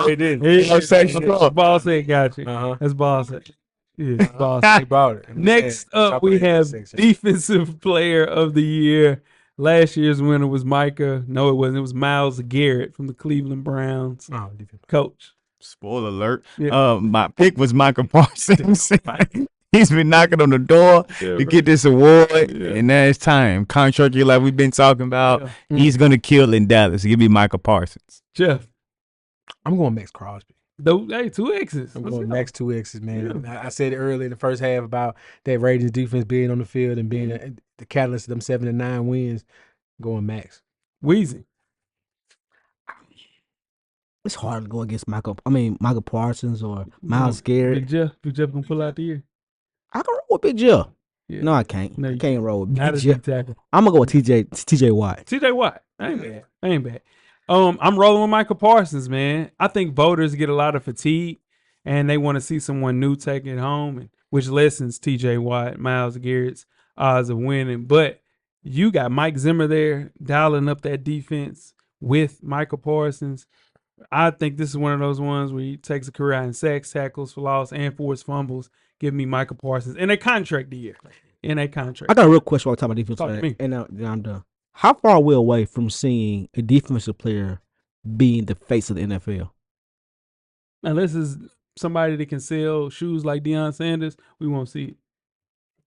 sack got you. That's ball sack. Yeah, ball sack. He bought it. Next up, we have Defensive Player of the Year. Last year's winner was Micah. No, it wasn't. It was Myles Garrett from the Cleveland Browns. Oh, Coach. Spoiler alert. Yeah. My pick was Michael Parsons. He's been knocking on the door to get this award, and now it's time. Contract year like we've been talking about. Yeah. He's going to kill in Dallas. Give me Michael Parsons. Jeff. I'm going Max Crosby. Hey, 2 X's. I'm going Max 2 X's, man. Yeah. I said it earlier in the first half about that Raiders defense being on the field and being the catalyst of them 7-9 wins. Going Max. Weezy. It's hard to go against Michael Parsons or Myles Garrett. Big Jeff gonna pull out the year. I can roll with Big Jeff. Yeah. No, I can't. No, I you can't roll with Not Big a Jeff. deep tackle. I'm gonna go with TJ Watt. TJ Watt. Ain't bad. I'm rolling with Michael Parsons, man. I think voters get a lot of fatigue and they want to see someone new take it home, and which lessens TJ Watt, Myles Garrett's odds of winning. But you got Mike Zimmer there dialing up that defense with Michael Parsons. I think this is one of those ones where he takes a career in sacks, tackles for loss, and forced fumbles. Give me Michael Parsons in a contract year. I got a real question while we're talking about defense. Talk to me. And then I'm done. How far are we away from seeing a defensive player being the face of the NFL? Unless it's somebody that can sell shoes like Deion Sanders, we won't see it.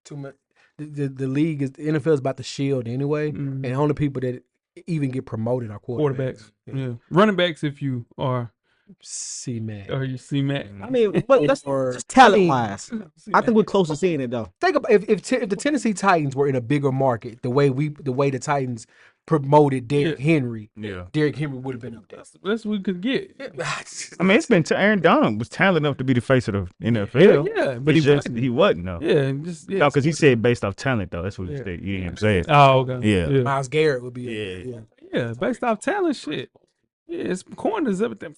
Too much. The league is the NFL is about the shield anyway, and the only people that even get promoted are quarterbacks. Yeah. Running backs if you are C-Mac. or you see Mac. I mean, but that's just talent wise. I think we're close to seeing it though. Think about if the Tennessee Titans were in a bigger market, the way the Titans promoted Derrick Henry, Derrick Henry would have been up there. That's what we could get. I mean, it's been Aaron Donald was talented enough to be the face of the NFL. Yeah, but he wasn't though. Yeah, No, because he said based off talent though. That's what he said. You didn't say it. Oh, okay. Yeah. Myles Garrett would be. Yeah, based off talent shit. Yeah, it's corners everything.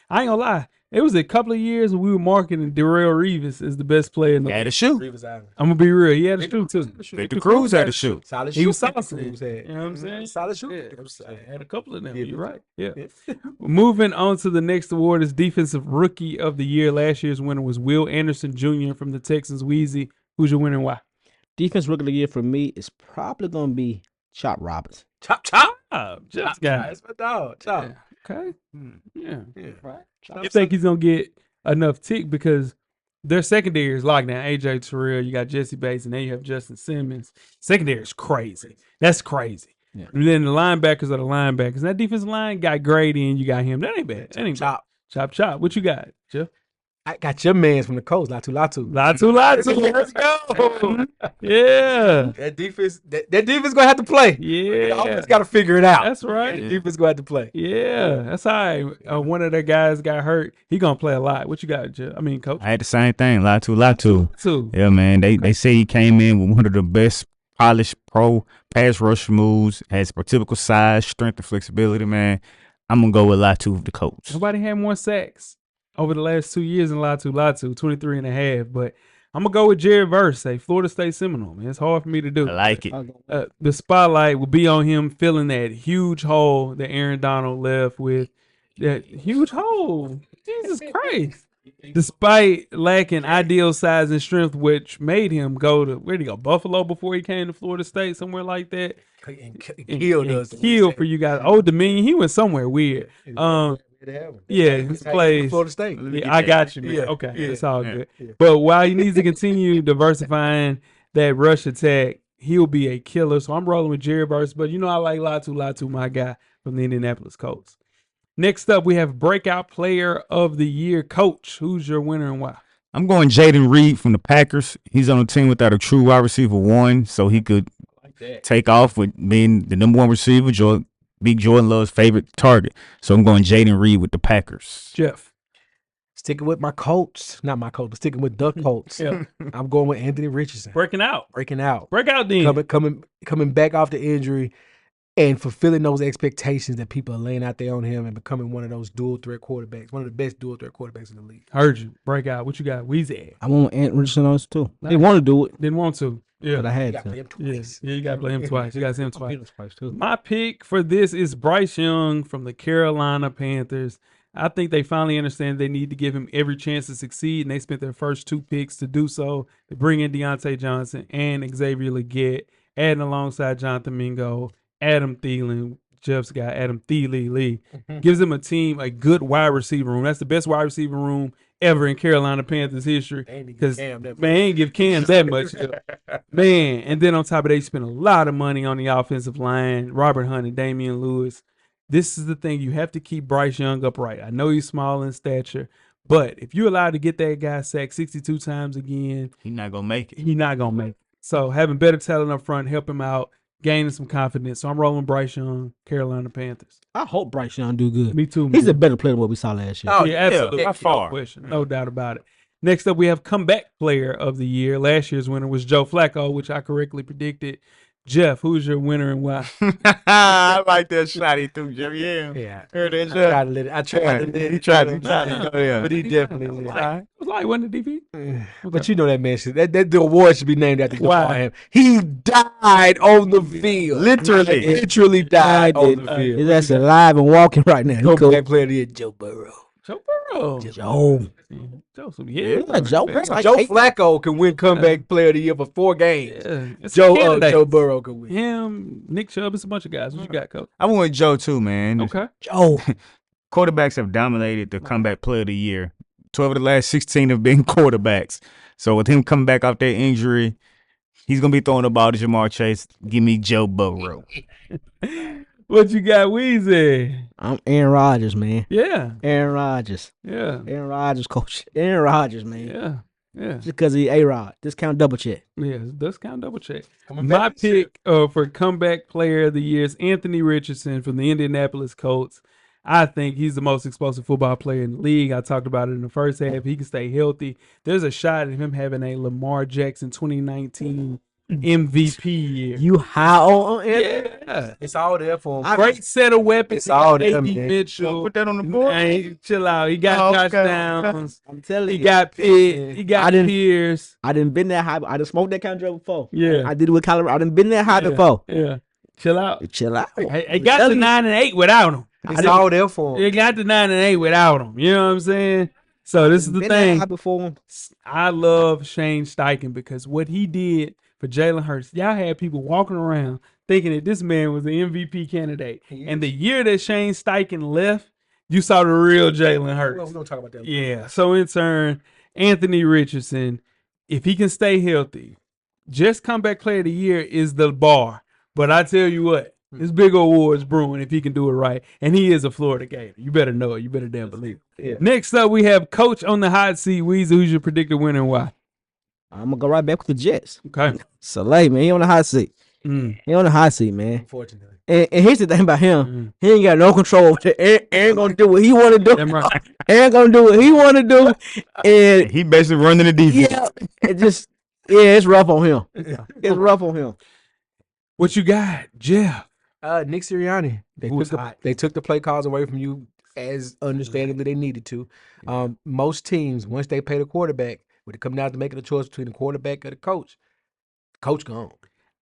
I ain't gonna lie. It was a couple of years when we were marketing Darrell Reeves as the best player in the Had a shoe. Reeves Island. I'm gonna be real. He had a shoe too. Victor Cruz had a shoe. Solid He shoe. was Victor saucing. Cruz had. You know what I'm saying? Solid shoe. Yeah, I had a couple of them. Yeah, You're right. Yeah. Yeah. Moving on to the next award is Defensive Rookie of the Year. Last year's winner was Will Anderson Jr. from the Texans. Weezy, who's your winner and why? Defense Rookie of the Year for me is probably going to be Chop Roberts. Chop, chop. Just got That's my dog. Chop. yeah. Okay. Yeah. Yeah. Right. I think he's gonna get enough tick because their secondary is locked down. AJ Terrell, you got Jesse Bates, and then you have Justin Simmons. Secondary is crazy. That's crazy. Yeah. And then the linebackers are the linebackers. And that defensive line got Grady and you got him. That ain't bad. That ain't Chop. bad. Chop. What you got, Jeff? I got your mans from the coast, Latu. Latu. Let's go. Yeah. That defense gonna have to play. Yeah. Always got to figure it out. That's right. The defense gonna have to play. Yeah. That's all right. One of their guys got hurt. He gonna play a lot. What you got, Jeff? Coach. I had the same thing. Latu. Two. Yeah, man. They say he came in with one of the best polished pro pass rush moves, has prototypical size, strength, and flexibility, man. I'm going to go with Latu, the coach. Nobody had more sacks over the last 2 years than Latu, 23 and a half. But I'm going to go with Jared Verse, a Florida State Seminole, man. It's hard for me to do. I like it. The spotlight will be on him filling that huge hole that Aaron Donald left with. That huge hole. Jesus Christ. Despite lacking ideal size and strength, which made him go to, where'd he go? Buffalo before he came to Florida State, somewhere like that. And killed us. Killed for you guys. Old Dominion. He went somewhere weird. Yeah, his plays. Florida State. Yeah, I got you, man. Yeah, Okay, yeah, it's all yeah, good. yeah. But while he needs to continue diversifying that rush attack, he'll be a killer. So I'm rolling with Jerry Verse. But you know I like Latu, my guy from the Indianapolis Colts. Next up, we have Breakout Player of the Year. Coach, who's your winner and why? I'm going Jaden Reed from the Packers. He's on a team without a true wide receiver one, so he could take off with being the number one receiver, Big Jordan Love's favorite target. So I'm going Jaden Reed with the Packers. Jeff. Sticking with my Colts. Not my Colts, but sticking with the Colts. Yeah. I'm going with Anthony Richardson. Breaking out. Breakout then. Coming back off the injury and fulfilling those expectations that people are laying out there on him and becoming one of those dual threat quarterbacks, one of the best dual threat quarterbacks in the league. Heard you. Breakout. What you got? Weezy. I want Ant Richardson on this too. They want to do it, Didn't want to. Yeah. but I had You got to play to. him twice. Yes. Yeah, you got to play him twice. You got to see him twice. Twice too. My pick for this is Bryce Young from the Carolina Panthers. I think they finally understand they need to give him every chance to succeed, and they spent their first 2 picks to do so. They bring in Deontay Johnson and Xavier Legette, adding alongside Jonathan Mingo, Adam Thielen, Jeff's guy, Adam Thielen, gives them a team, a good wide receiver room. That's the best wide receiver room ever in Carolina Panthers history. Because Man, ain't give Cam that much. Man, and then on top of that, you spend a lot of money on the offensive line. Robert Hunt and Damian Lewis. This is the thing. You have to keep Bryce Young upright. I know he's small in stature, but if you're allowed to get that guy sacked 62 times again, He's not going to make it. he's not going to make it. So having better talent up front, help him out, gaining some confidence. So I'm rolling Bryce Young, Carolina Panthers. I hope Bryce Young do good. Me too. He's man. a better player than what we saw last year. Oh, Yeah, absolutely. by far. No question. No doubt about it. Next up, we have Comeback Player of the Year. Last year's winner was Joe Flacco, which I correctly predicted. Jeff, who's your winner and why? I like that shot he threw, Jerry. Yeah. yeah, Heard that I shot. tried to let it. I tried to let it. He tried to. Oh, yeah. But he definitely did. It was like, wasn't it, DP? But you know that man should. That the award should be named after Why? him. He died on the field. Literally died on the field. He's actually alive and walking right now. He cool. Comeback player of the year, Joe Burrow. Joe Burrow. Joe. Joseph, Yeah, yeah. Joe. Man. That's like Joe 8. Flacco can win comeback player of the year for 4 games. Yeah. It's Joe candidates. Burrow can win. Him, Nick Chubb, it's a bunch of guys. What you got, Coach? I went with Joe, too, man. Okay. Joe. Quarterbacks have dominated the comeback player of the year. 12 of the last 16 have been quarterbacks. So with him coming back off that injury, he's going to be throwing the ball to Jamar Chase. Give me Joe Burrow. What you got, Weezy? I'm Aaron Rodgers, man. Yeah. Aaron Rodgers. Yeah. Aaron Rodgers, coach. Aaron Rodgers, man. Yeah. Yeah. Just because he A-Rod. Discount double check. Yeah, it does count double check. Coming My back this year. pick for comeback player of the year is Anthony Richardson from the Indianapolis Colts. I think he's the most explosive football player in the league. I talked about it in the first half. He can stay healthy. There's a shot at him having a Lamar Jackson 2019 MVP year. You high on Anthony? Yeah. It's all there for him. Great set of weapons. It's all there, A.D. man. Mitchell. Put that on the board. Hey, chill out. He got Okay. touchdowns. I'm telling He you. got Pitt. He got I didn't- Pierce. I didn't been that high. I done smoked that kind of drug before. Yeah. I did it with Colorado. I done been that high before. Yeah. Chill out. Chill out. He got to 9-8 without him. It's all there for him. He got to 9-8 without him. You know what I'm saying? So this is the Been that thing. high before. I love Shane Steichen because what he did for Jalen Hurts, y'all had people walking around thinking that this man was an MVP candidate. And the year that Shane Steichen left, you saw the real Jalen Hurts. We're going to talk about that. Yeah. So in turn, Anthony Richardson, if he can stay healthy, just comeback player of the year is the bar. But I tell you what, this big awards brewing if he can do it right. And he is a Florida Gator. You better know it. You better damn believe it. Yeah. Next up, we have Coach on the hot seat. Weezy, who's your predicted winner and why? I'm gonna go right back with the Jets. Okay. Soleil, man, he on the hot seat. Mm. He on the hot seat, man. Unfortunately. And here's the thing about him. Mm. He ain't got no control over it. Ain't gonna do what he want to do. Damn right. Ain't gonna do what he want to do. And He basically running the defense. yeah, it's rough on him. It's rough on him. What you got, Jeff? Nick Sirianni. Who's hot? They took the play calls away from you as understandably they needed to. Most teams, once they pay the quarterback, when it come down to making a choice between the quarterback or the coach gone.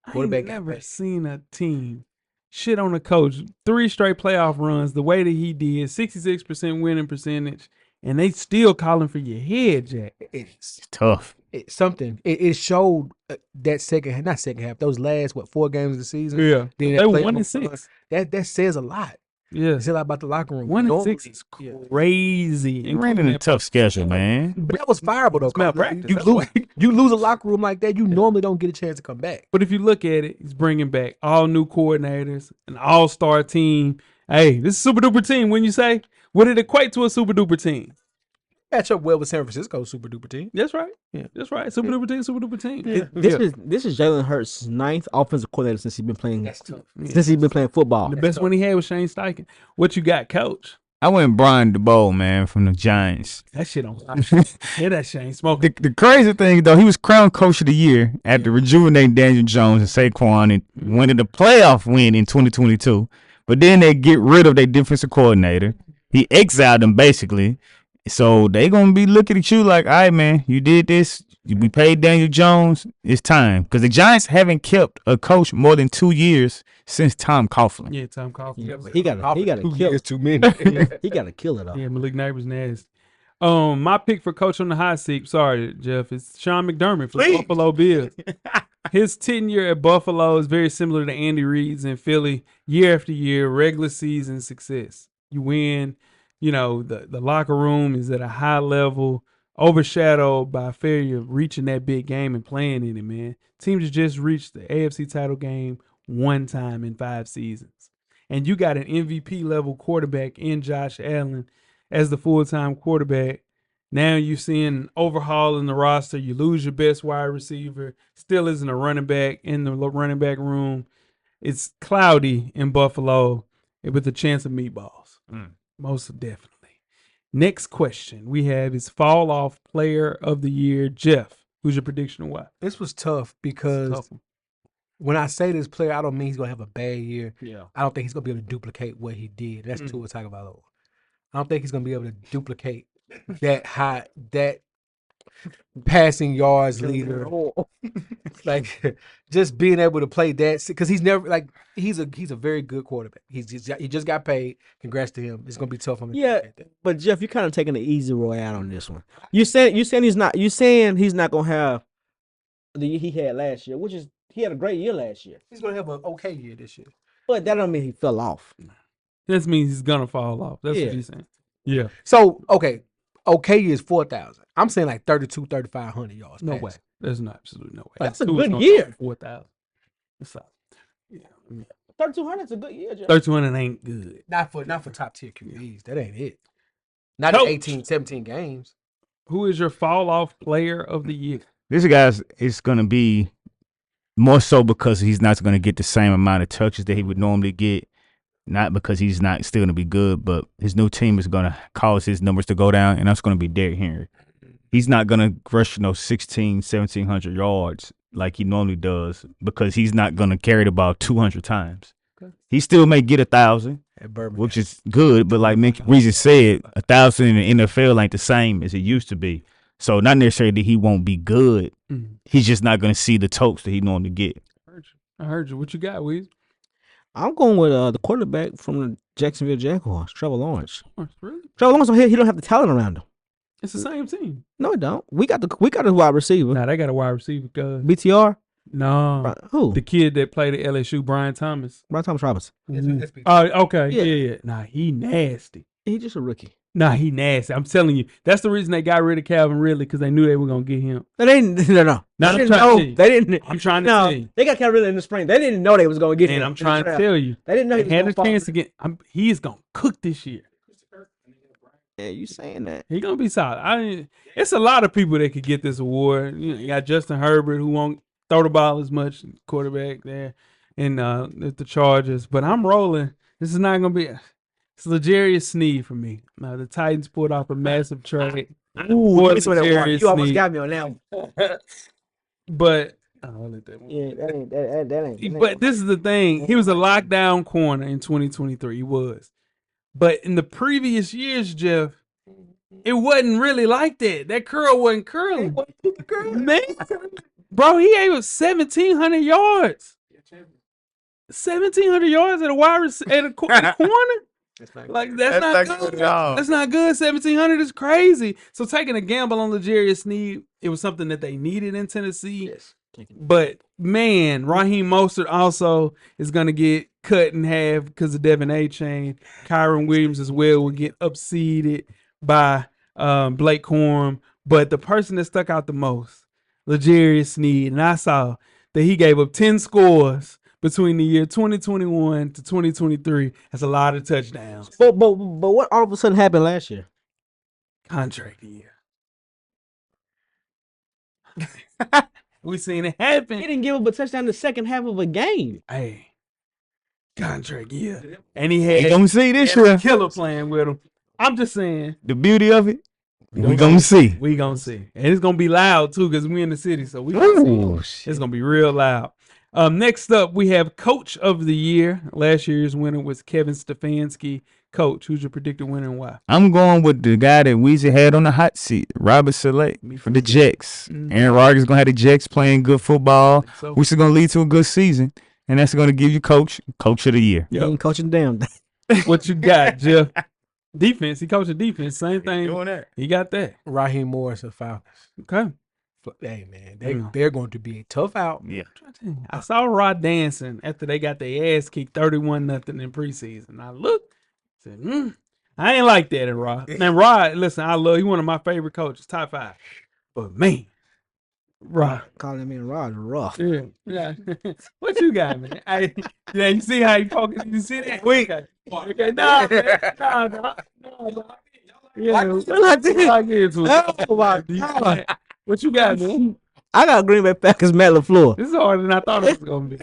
I Quarterback ain't got never paid. seen a team shit on a coach. 3 straight playoff runs the way that he did, 66% winning percentage, and they still calling for your head, Jack. It's Tough. something. It showed that not second half. Those last 4 games of the season. Yeah. Then They that were playoff 1-6. run, That says a lot. Yeah. It says a lot about the locker room. 1-6 is Yeah. crazy. He ran in a tough schedule, man. But that was fireable though. It's malpractice. You lose a locker room like that, you normally don't get a chance to come back. But if you look at it, he's bringing back all new coordinators, an all-star team. Hey, this is a super duper team. Wouldn't you say? Would it equate to a super duper team? Match up well with San Francisco's super duper team. That's right. Yeah. That's right. Super duper team. Super duper team. This is Jalen Hurts' 9th offensive coordinator since he's been playing. tough. Since he's been playing football. The best one he had was Shane Steichen. What you got, Coach? I went Brian DeBoer, man, from the Giants. That shit on. Yeah, that Shane smoking. The crazy thing, though, he was crowned coach of the year after rejuvenating Daniel Jones and Saquon and winning the playoff win in 2022. But then they get rid of their defensive coordinator. He exiled them, basically. So they going to be looking at you like, all right, man, you did this. We paid Daniel Jones. It's time. Because the Giants haven't kept a coach more than 2 years since Tom Coughlin. Yeah, Tom Coughlin. Yeah, but he got to 2 kill years it. too many. He got to kill it. Yeah, Malik Neighbors nasty. My pick for coach on the hot seat, sorry, Jeff, is Sean McDermott for the Buffalo Bills. His tenure at Buffalo is very similar to Andy Reid's in Philly. Year after year, regular season success. You win. You know, the locker room is at a high level, overshadowed by failure of reaching that big game and playing in it, man. Teams have just reached the AFC title game one time in 5 seasons. And you got an MVP level quarterback in Josh Allen as the full-time quarterback. Now you're seeing overhaul in the roster. You lose your best wide receiver. Still isn't a running back in the running back room. It's cloudy in Buffalo with a chance of meatballs. Most definitely. Next question we have is fall off player of the year, Jeff. Who's your prediction and why? This was tough because when I say this player, I don't mean he's gonna have a bad year. Yeah. I don't think he's gonna be able to duplicate what he did. That's Tua Tagovailoa. I don't think he's gonna be able to duplicate that passing yards leader. Like just being able to play that because he's never he's a very good quarterback. He just got paid. Congrats to him. It's gonna be tough on him. Yeah, but Jeff, you're kind of taking the easy way out on this one. You saying he's not gonna have the year he had last year, which is he had a great year last year. He's gonna have an okay year this year. But that don't mean he fell off. This means he's gonna fall off. That's what he's saying. Yeah. So okay year is 4,000. I'm saying like 3,500 yards. No passing. way. There's no absolutely no way. That's a Tua's good gonna year. throw 4,000. That's all. Yeah. 3,200 is a good year, Jeff. 3,200 ain't good. Not for top tier QBs. That ain't it. Not Coach. in 18, 17 games. Who is your fall off player of the year? This guy's is going to be more so because he's not going to get the same amount of touches that he would normally get. Not because he's not still going to be good, but his new team is going to cause his numbers to go down, and that's going to be Derrick Henry. He's not going to rush 1,700 yards like he normally does because he's not going to carry the ball 200 times. Okay. He still may get 1,000, which is good, but like Weezy said, 1,000 in the NFL ain't the same as it used to be. So not necessarily that he won't be good. Mm. He's just not going to see the tokes that he normally get. I heard you. What you got, Weezy? I'm going with the quarterback from the Jacksonville Jaguars, Trevor Lawrence. Really? Trevor Lawrence, he don't have the talent around him. It's the same team. No, it don't. We got the wide receiver. Nah, they got a wide receiver. BTR. No. Who? The kid that played at LSU, Brian Thomas. Brian Thomas Robinson. Oh, okay. Yeah. Yeah. Nah, he nasty. He just a rookie. Nah, he nasty. I'm telling you. That's the reason they got rid of Calvin Ridley, because they knew they were going to get him. They didn't. No. Now, They I'm didn't trying to know. tell you. They didn't. I'm trying to No, tell you. they got Calvin Ridley in the spring. They didn't know they was going to get him. And I'm trying to tell you. They didn't know he They had a was going chance to get. He is going to cook this year. Yeah, you saying that? He going to be solid. It's a lot of people that could get this award. You got Justin Herbert, who won't throw the ball as much, quarterback there, and the Chargers. But I'm rolling. This is not going to be. It's L'Jarius Sneed for me. Now the Titans pulled off a massive trade. Ooh, for you almost Sneed. got me on that one. But I'll let that one. Yeah, that ain't. But this is the thing. He was a lockdown corner in 2023. He was. But in the previous years, Jeff, it wasn't really like that. That curl wasn't curling. Man, bro, he gave us 1,700 yards. 1,700 yards at a wide at a corner. Like that's not good. at all. That's not good. 1,700 is crazy. So taking a gamble on L'Jarius Sneed, it was something that they needed in Tennessee. Yes. But man, Raheem Mostert also is gonna get cut in half because of Devin A. Chain. Kyron Williams as well will get upseeded by Blake Corum. But the person that stuck out the most, L'Jarius Sneed, and I saw that he gave up 10 scores between the year 2021 to 2023. That's a lot of touchdowns. But what all of a sudden happened last year? Contract year. We seen it happen. He didn't give up a touchdown in the second half of a game. Hey, contract year. And he had We gonna see this a year. killer playing with him. I'm just saying. The beauty of it, we gonna see. We gonna see. And it's gonna be loud too, because we in the city. So we gonna see. It's gonna be real loud. Next up, we have Coach of the Year. Last year's winner was Kevin Stefanski. Coach, who's your predicted winner and why? I'm going with the guy that Weezy had on the hot seat, Robert Saleh for the Jets. Aaron Rodgers gonna have the Jets playing good football, So, which is gonna lead to a good season, and that's gonna give you Coach of the Year. He ain't coaching damn. what you got, Jeff? Defense. He coached defense. Same thing. that. He got that. Raheem Morris of Falcons. Okay. Hey man, they're going to be a tough out. Yeah. I saw Rod dancing after they got their ass kicked 31-0 in preseason. I looked, said, I ain't like that in Rod. Now Rod, listen, he one of my favorite coaches, top 5. But man, Rod. Calling me Rod rough. Yeah. What you got, man? You see how he talking? You see that? Okay. Nah, man. No. Yeah, Like this. I get into it. Oh my God. What you got, man? I got Green Bay Packers Matt LaFleur. This is harder than I thought it was gonna be.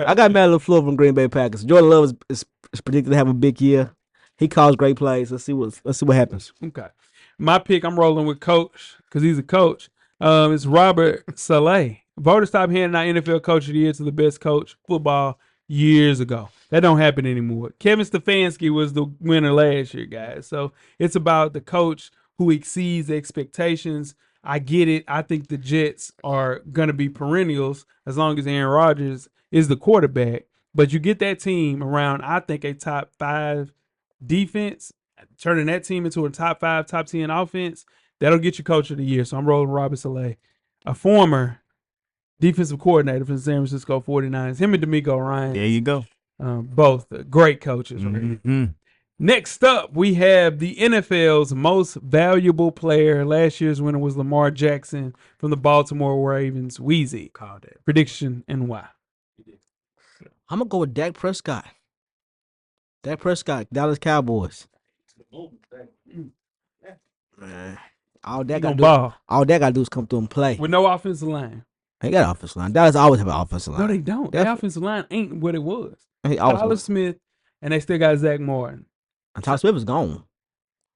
I got Matt LaFleur from Green Bay Packers. Jordan Love is predicted to have a big year. He calls great plays. Let's see what happens. Okay. My pick, I'm rolling with Coach because he's a coach. It's Robert Saleh. Voters stopped handing out NFL Coach of the Year to the best coach football years ago. That don't happen anymore. Kevin Stefanski was the winner last year, guys. So it's about the coach who exceeds expectations. I get it. I think the Jets are going to be perennials as long as Aaron Rodgers is the quarterback. But you get that team around, I think, a top 5 defense, turning that team into a top 5, top 10 offense. That'll get you Coach of the Year. So I'm rolling Robert Saleh, a former defensive coordinator for the San Francisco 49ers. Him and D'Amico Ryan. There you go. Both great coaches. Mm-hmm. Next up, we have the NFL's most valuable player. Last year's winner was Lamar Jackson from the Baltimore Ravens. Weezy. Called it. Prediction and why? I'm gonna go with Dak Prescott. Dak Prescott, Dallas Cowboys. Man, all Dak gotta do is come through and play. With no offensive line. They got an offensive line. Dallas always have an offensive line. No, they don't. Their offensive line ain't what it was. He always Tyler Smith, and they still got Zach Martin. and Tyler Smith is gone.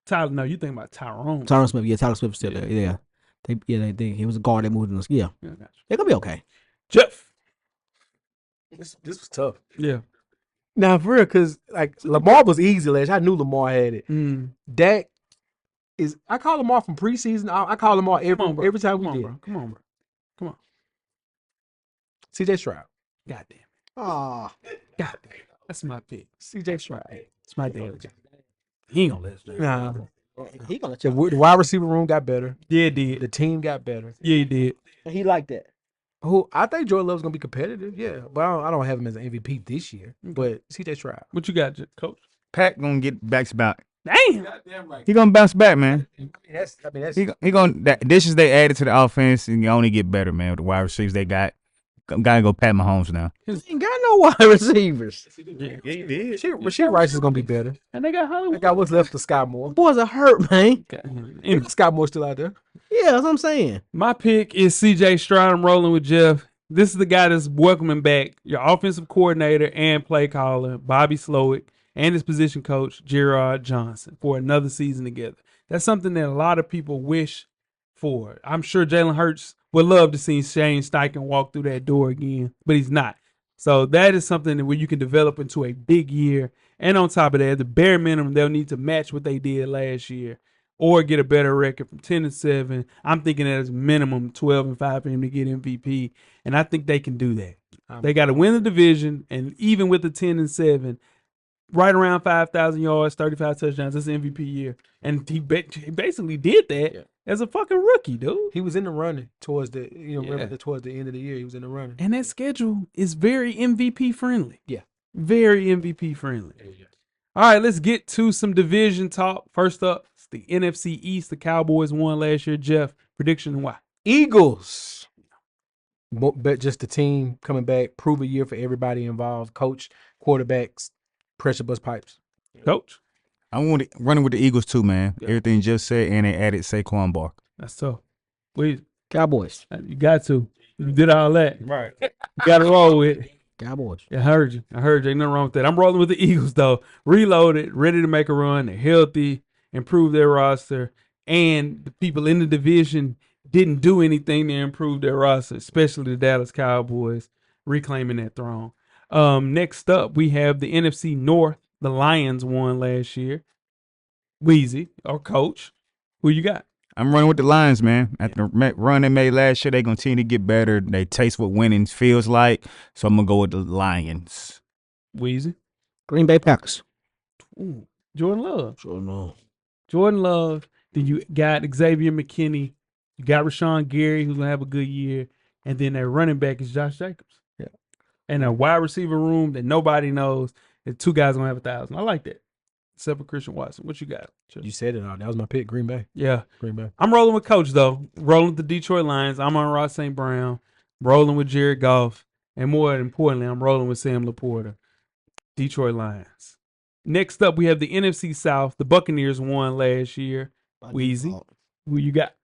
Tyler, no, you think about Tyrone. Tyron Smith, yeah, Tyler Smith still there. Yeah. They he was a guard that moved in. Yeah. Yeah, I got you. They're gonna be okay. Jeff. This was tough. Yeah. Now for real, because like Lamar was easy last year. I knew Lamar had it. Dak is. I call Lamar from preseason. I call Lamar every time we did. Come on, bro. CJ Stroud. God damn. Ah, God damn. That's my pick. CJ Stroud. It's my damn. He ain't gonna let us do it. Nah. he gonna The wide receiver room got better. Yeah, he did. The team got better. Yeah, he did. He like that. Who I think Jordan Love's gonna be competitive. Yeah, but I don't have him as an MVP this year. But CJ Stroud. What you got, Coach? Pat gonna get back. Damn. He gonna bounce back, man. That's He gonna. Additions they added to the offense, and you only get better, man. With the wide receivers they got. Gotta go Pat Mahomes now. He ain't got no wide receivers. Yeah. he did. Rasheed Rice is gonna be better. And they got Hollywood. They got what's left of Sky Moore. Boys are hurt, man. Anyway, Sky Moore's still out there. Yeah, that's what I'm saying. my pick is CJ Stroud. I'm rolling with Jeff. This is the guy that's welcoming back your offensive coordinator and play caller, Bobby Slowick, and his position coach, Gerard Johnson, for another season together. That's something that a lot of people wish for. I'm sure Jalen Hurts would love to see Shane Steichen walk through that door again, but he's not. So that is something where you can develop into a big year. And on top of that, the bare minimum, they'll need to match what they did last year or get a better record from 10-7. I'm thinking that as minimum 12-5 for him to get MVP. And I think they can do that. They got to win the division, and even with the 10-7, right around 5,000 yards, 35 touchdowns. That's an MVP year. And he basically did that as a fucking rookie, dude. He was in the running towards the towards the end of the year. He was in the running. And that schedule is very MVP friendly. Yeah. Very MVP friendly. All right, let's get to some division talk. First up, it's the NFC East. The Cowboys won last year. Jeff, prediction why? Eagles. But just the team coming back, prove a year for everybody involved. Coach, quarterbacks, pressure bust pipes. Coach? I'm running with the Eagles too, man. Yeah. Everything just said, and they added Saquon Barkley. That's tough. Please. Cowboys. You got to. You did all that. Right. You got to roll with it. Cowboys. I heard you. Ain't nothing wrong with that. I'm rolling with the Eagles, though. Reloaded, ready to make a run. They're healthy, improve their roster, and the people in the division didn't do anything to improve their roster, especially the Dallas Cowboys reclaiming that throne. Next up, we have the NFC North. The Lions won last year. Weezy, our coach. Who you got? I'm running with the Lions, man. After the run they made last year, they're going to continue to get better. They taste what winning feels like. So I'm going to go with the Lions. Weezy. Green Bay Packers. Ooh, Jordan Love. Jordan Love. Then you got Xavier McKinney. You got Rashawn Gary, who's going to have a good year. And then their running back is Josh Jacobs. Yeah. And a wide receiver room that nobody knows. The two guys going to have 1,000. I like that. Except for Christian Watson. What you got? You said it all. That was my pick, Green Bay. Yeah. Green Bay. I'm rolling with Coach, though. Rolling with the Detroit Lions. I'm on Ross St. Brown. Rolling with Jared Goff. And more importantly, I'm rolling with Sam Laporta. Detroit Lions. Next up, we have the NFC South. The Buccaneers won last year. Weezy. Who you got?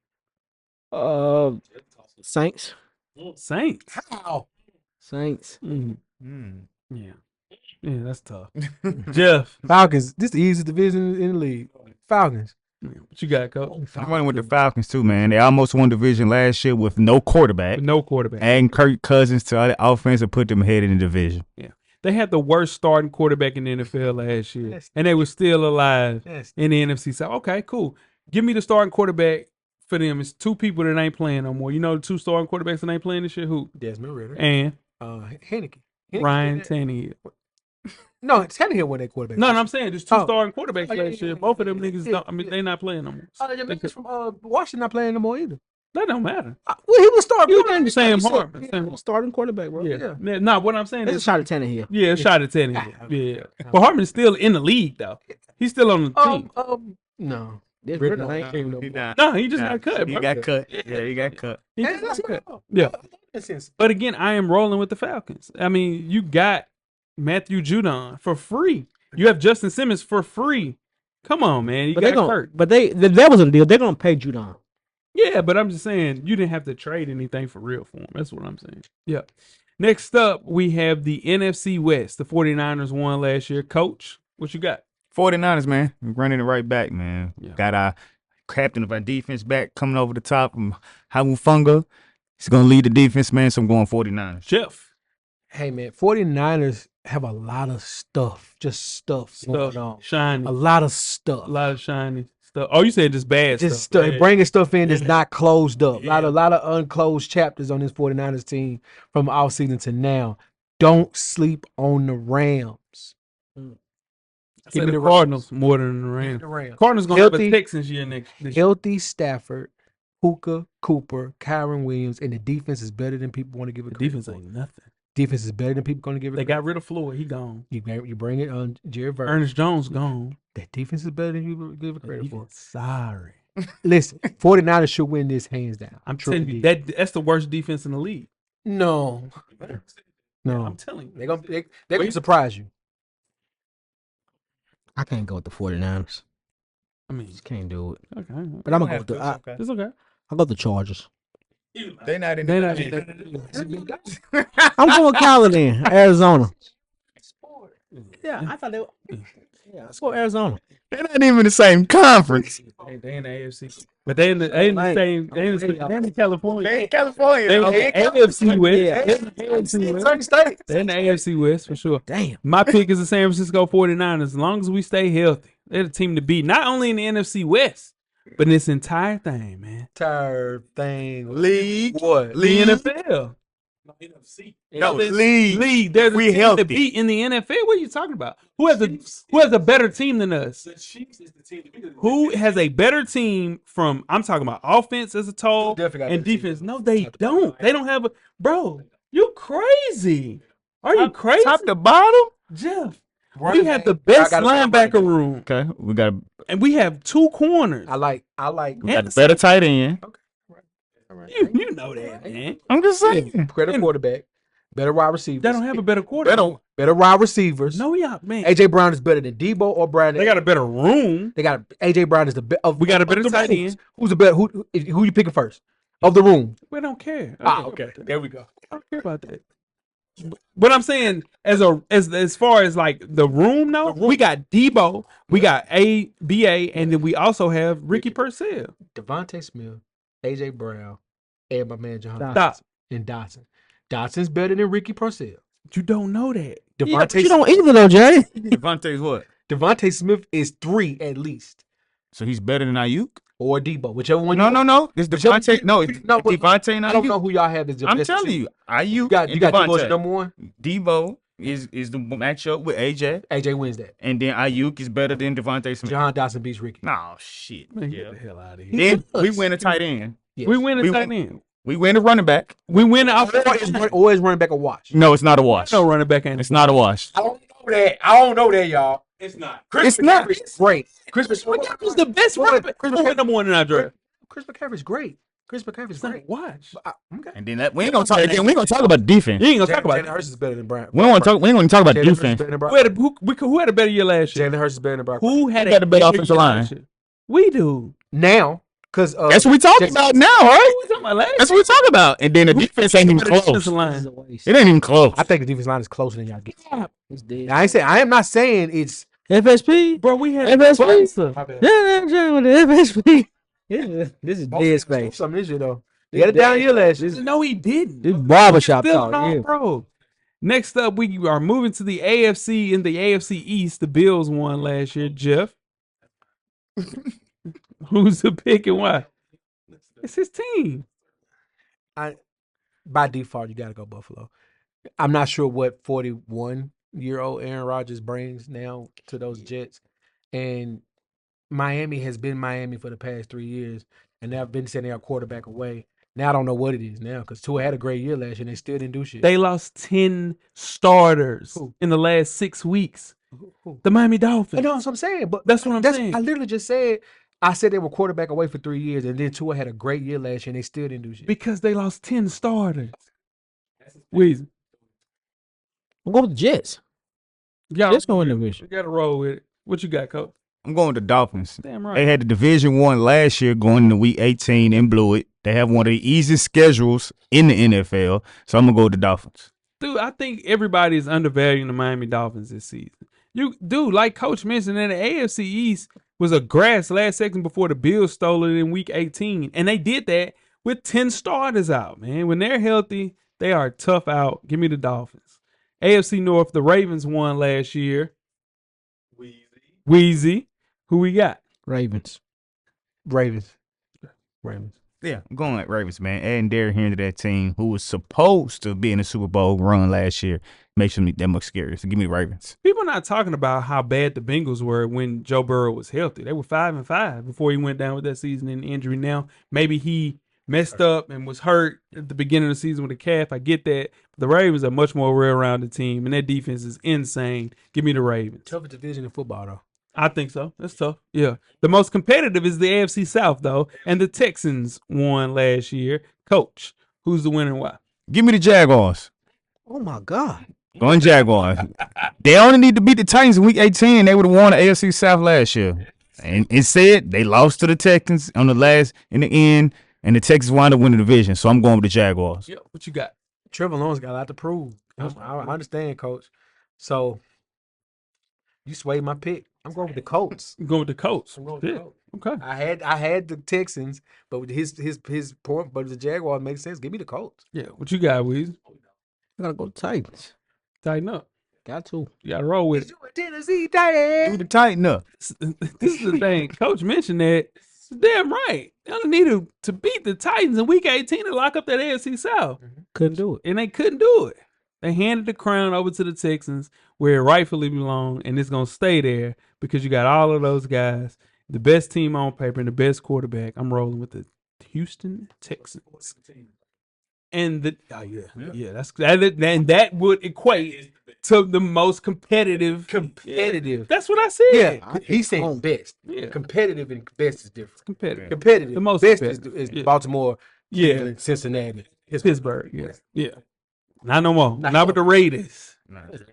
Saints. Saints. How? Saints. Yeah. Yeah, that's tough. Jeff. Falcons. This is the easiest division in the league. Falcons. What you got, Coach? I'm running with the Falcons too, man. They almost won division last year with no quarterback. With no quarterback. Adding Kirk Cousins to the offense and put them ahead in the division. Yeah. They had the worst starting quarterback in the NFL last year, and they were still alive in the NFC South. Okay, cool. Give me the starting quarterback for them. It's two people that ain't playing no more. You know the two starting quarterbacks that ain't playing this year? Who? Desmond Ridder. And? Heineke. Ryan Tannehill. No, Tannehill won that quarterback. No, I'm saying there's two starting quarterbacks last year. Both of them niggas don't. I mean, they not playing no more. Your niggas from Washington not playing no more either. That don't matter. Well, he was starting. You named Sam Hartman. Starting quarterback, bro. Yeah. Nah, what I'm saying is a shot at Tannehill. Yeah, a shot at Tannehill. Yeah. But Hartman's still in the league though. He's still on the team. No. No, he just got cut. He bro. got cut. Yeah, he got cut. He just got cut. Yeah. But again, I am rolling with the Falcons. I mean, you got Matthew Judon for free. You have Justin Simmons for free. Come on, man. You got Kurt. But that was a deal. They're gonna pay Judon. Yeah, but I'm just saying you didn't have to trade anything for real for him. That's what I'm saying. Yeah. Next up, we have the NFC West. The 49ers won last year. Coach, what you got? 49ers, man. We're running it right back, man. Yeah. Got our captain of our defense back coming over the top from Hamufunga. He's going to lead the defense, man, so I'm going 49ers. Jeff. Hey, man, 49ers have a lot of stuff, just stuff going on. Shiny. A lot of stuff. A lot of shiny stuff. Oh, you said just bad Just stuff. stuff. Bringing stuff in that's not closed up. A lot of unclosed chapters on this 49ers team from offseason to now. Don't sleep on the Rams. Give me the Cardinals more than the Rams. Cardinals going to have a Texans year next year. Healthy Stafford, Puka, Cooper, Kyron Williams, and the defense is better than people want to give it credit Defense for. ain't nothing. Defense is better than people going to give it They credit got rid of Floyd. He gone. You bring it on Jared Verse. Ernest Jones gone. That defense is better than you give it credit for. Sorry. Listen, 49ers should win this hands down. I'm telling you, that's the worst defense in the league. No. I'm telling you. They're gonna surprise you. I can't go with the 49ers. I mean, Just can't do it. okay. But I'm gonna go with the. It's okay. I'll go with the Chargers. They not in They not. I'm going Kyler then. Arizona. Yeah, I thought they were. Yeah, let's go Arizona. They're not even in the same conference. They in the AFC, but they in the same. They in California. They in California. They in the AFC West. Yeah. They in the AFC West. Certain states. They in the AFC West for sure. Damn. My pick is the San Francisco 49ers. As long as we stay healthy, they're the team to beat. Not only in the NFC West, but in this entire thing, man. Entire thing. League. What? The NFL. No, league. They're the We team healthy. to beat in the NFL. What are you talking about? Who has a better team than us? Who has a better team from? I'm talking about offense as a total Definitely got and better defense. No, they don't. They don't have a bro. You crazy? Are you crazy? Top to bottom? Jeff. Running We have back. the best I gotta- linebacker room, Okay, we got and we have two corners. I like. a better tight end. You know that, man. I'm just saying. Better quarterback. Better wide receivers. They don't have a better quarterback. Better wide receivers. No, yeah, man. AJ Brown is better than Debo or Brandon. They got a better room. They got AJ Brown is the best. We got a better tight end. Who's the better? Who you picking first of the room? We don't care. Okay. There we go. I don't care about that. But I'm saying, as far as like the room, though, we got Debo, we got ABA, and then we also have Ricky Purcell. Devontae Smith, AJ Brown, and my man John Stop. and Dotson. Dotson's better than Ricky Purcell. You don't know that. Yeah, but you don't either though, Jay. Devontae's what? Devontae Smith is 3 at least, So he's better than Ayuk? or Debo, whichever one. No. It's Devontae. No, it's No, but- Devontae and I don't know Ayuk. who y'all have as your I'm best telling receiver. you, Ayuk You got and Debo as Devontae. number one. Debo is the matchup with AJ, AJ wins that. and then Ayuk is better than Devontae Smith. John Dotson beats Ricky. No shit. Man, Yeah. get the hell out of here. Then we win a tight end. Yes. We win We a tight win. end. We win a running back. We win off. Or is running back a watch. No, it's not a wash. No running back ain't. It's not a wash. I don't know that, y'all. It's not. It's not. It's great. Chris McCaffrey's the best running back. Who went number one in our draft? Chris McCaffrey's great. Chris McCaffrey's It's not great. watch. Okay. And then we ain't gonna talk again. We ain't gonna talk about defense. You ain't gonna talk about Jalen that. Hurts is better than Brown. We ain't gonna talk about Jalen Hurts is defense. better than Brown. Who had a better year last year? Jalen Hurts is better than Brown. Who had Who had a better offensive year line? last year? We do. Now, because That's what we talking about now, right? What we talking about last That's what we talking about. And then the defense ain't even year? close. Line. It ain't even close. I think the defense line is closer than y'all get. It's dead. I am not saying it's. FSP. Bro, we had FSP. My bad. Yeah, with the FSP. This is dead space. Something this year though. They had a down year last year. No, he didn't. This barbershop Still talk. not, Yeah. bro. Next up, we are moving to the AFC. In the AFC East, the Bills won last year. Jeff, who's the pick and why? It's his team. By default, you got to go Buffalo. I'm not sure what 41-year-old Aaron Rodgers brings now to those Jets. And Miami has been Miami for the past 3 years, and they've been sending our quarterback away. Now I don't know what it is now because Tua had a great year last year and they still didn't do shit. They lost 10 starters Who? in the last 6 weeks. Who? The Miami I Dolphins. know what I'm saying, but That's what I'm saying. I literally just said I said they were quarterback away for 3 years, and then Tua had a great year last year and they still didn't do shit. Because they lost 10 starters. Weezy. We'll go with the Jets. Y'all, Jets gonna win the division. you got to roll with it. What you got, Coach? I'm going with the Dolphins. Damn right. They had the Division 1 last year going into Week 18 and blew it. They have one of the easiest schedules in the NFL, so I'm going to go with the Dolphins. Dude, I think everybody is undervaluing the Miami Dolphins this season. Like Coach mentioned, in the AFC East was a grass last second before the Bills stole it in Week 18, and they did that with 10 starters out. Man, when they're healthy, they are tough out. Give me the Dolphins. AFC North, the Ravens won last year. Weezy. Who we got? Ravens. Yeah, I'm going at Ravens, man. Adding Derrick Henry to that team who was supposed to be in the Super Bowl run last year makes them that much scarier. So give me the Ravens. People not talking about how bad the Bengals were when Joe Burrow was healthy. They were 5-5 before he went down with that season-ending injury. Now, maybe he messed up and was hurt at the beginning of the season with a calf. I get that. But the Ravens are much more well-rounded team, and their defense is insane. Give me the Ravens. Toughest division in football, though. I think so. That's tough. Yeah. The most competitive is the AFC South, though, and the Texans won last year. Coach, who's the winner and why? Give me the Jaguars. Oh my God. Going Jaguars. They only need to beat the Titans in Week 18. They would have won the AFC South last year. And instead, they lost to the Texans in the end, and the Texans wound up winning the division. So I'm going with the Jaguars. Yeah. What you got? Trevor Lawrence got a lot to prove. I understand, Coach. So you swayed my pick. I'm going with the Colts. I'm going with the Colts. I'm going with the Colts. Okay. I had the Texans, but with his point, but the Jaguars makes sense. Give me the Colts. Yeah. What you got, Weezy? I gotta go to Titans. Tighten up. Got to. You got to roll with it. Tennessee Titans. Do the Titan up. This is the thing. Coach mentioned that. It's damn right. They only needed to beat the Titans in Week 18 to lock up that AFC South. Couldn't do it. And they couldn't do it. They handed the crown over to the Texans where it rightfully belongs, and it's going to stay there because you got all of those guys, the best team on paper and the best quarterback. I'm rolling with the Houston Texans. And that would equate to the most competitive. Competitive. That's what I said. Yeah, he's saying best. Yeah. Competitive and best is different. Competitive. Competitive. The most best competitive. is Yeah. Baltimore, Yeah. Cleveland, Cincinnati, Pittsburgh. Yeah. Not no more. Not with the Raiders.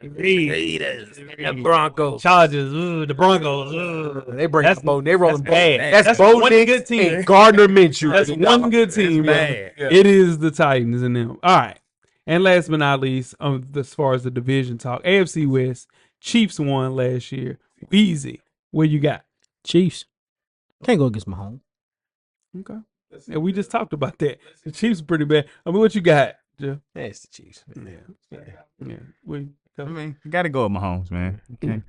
Raiders, the Broncos, Chargers. The Broncos. They bring they rolling bad. That's one Bo good Nix team. and Gardner Minshew. That's one good team. bad. Yeah. It is the Titans and them. All right. And last but not least, as far as the division talk, AFC West, Chiefs won last year. Weezy. What you got? Chiefs. Can't go against Mahomes. Okay. And we just talked about that. The Chiefs are pretty bad. I mean, what you got, Jeff? That's the Chiefs. Yeah. I mean, you got to go with Mahomes, man. Okay.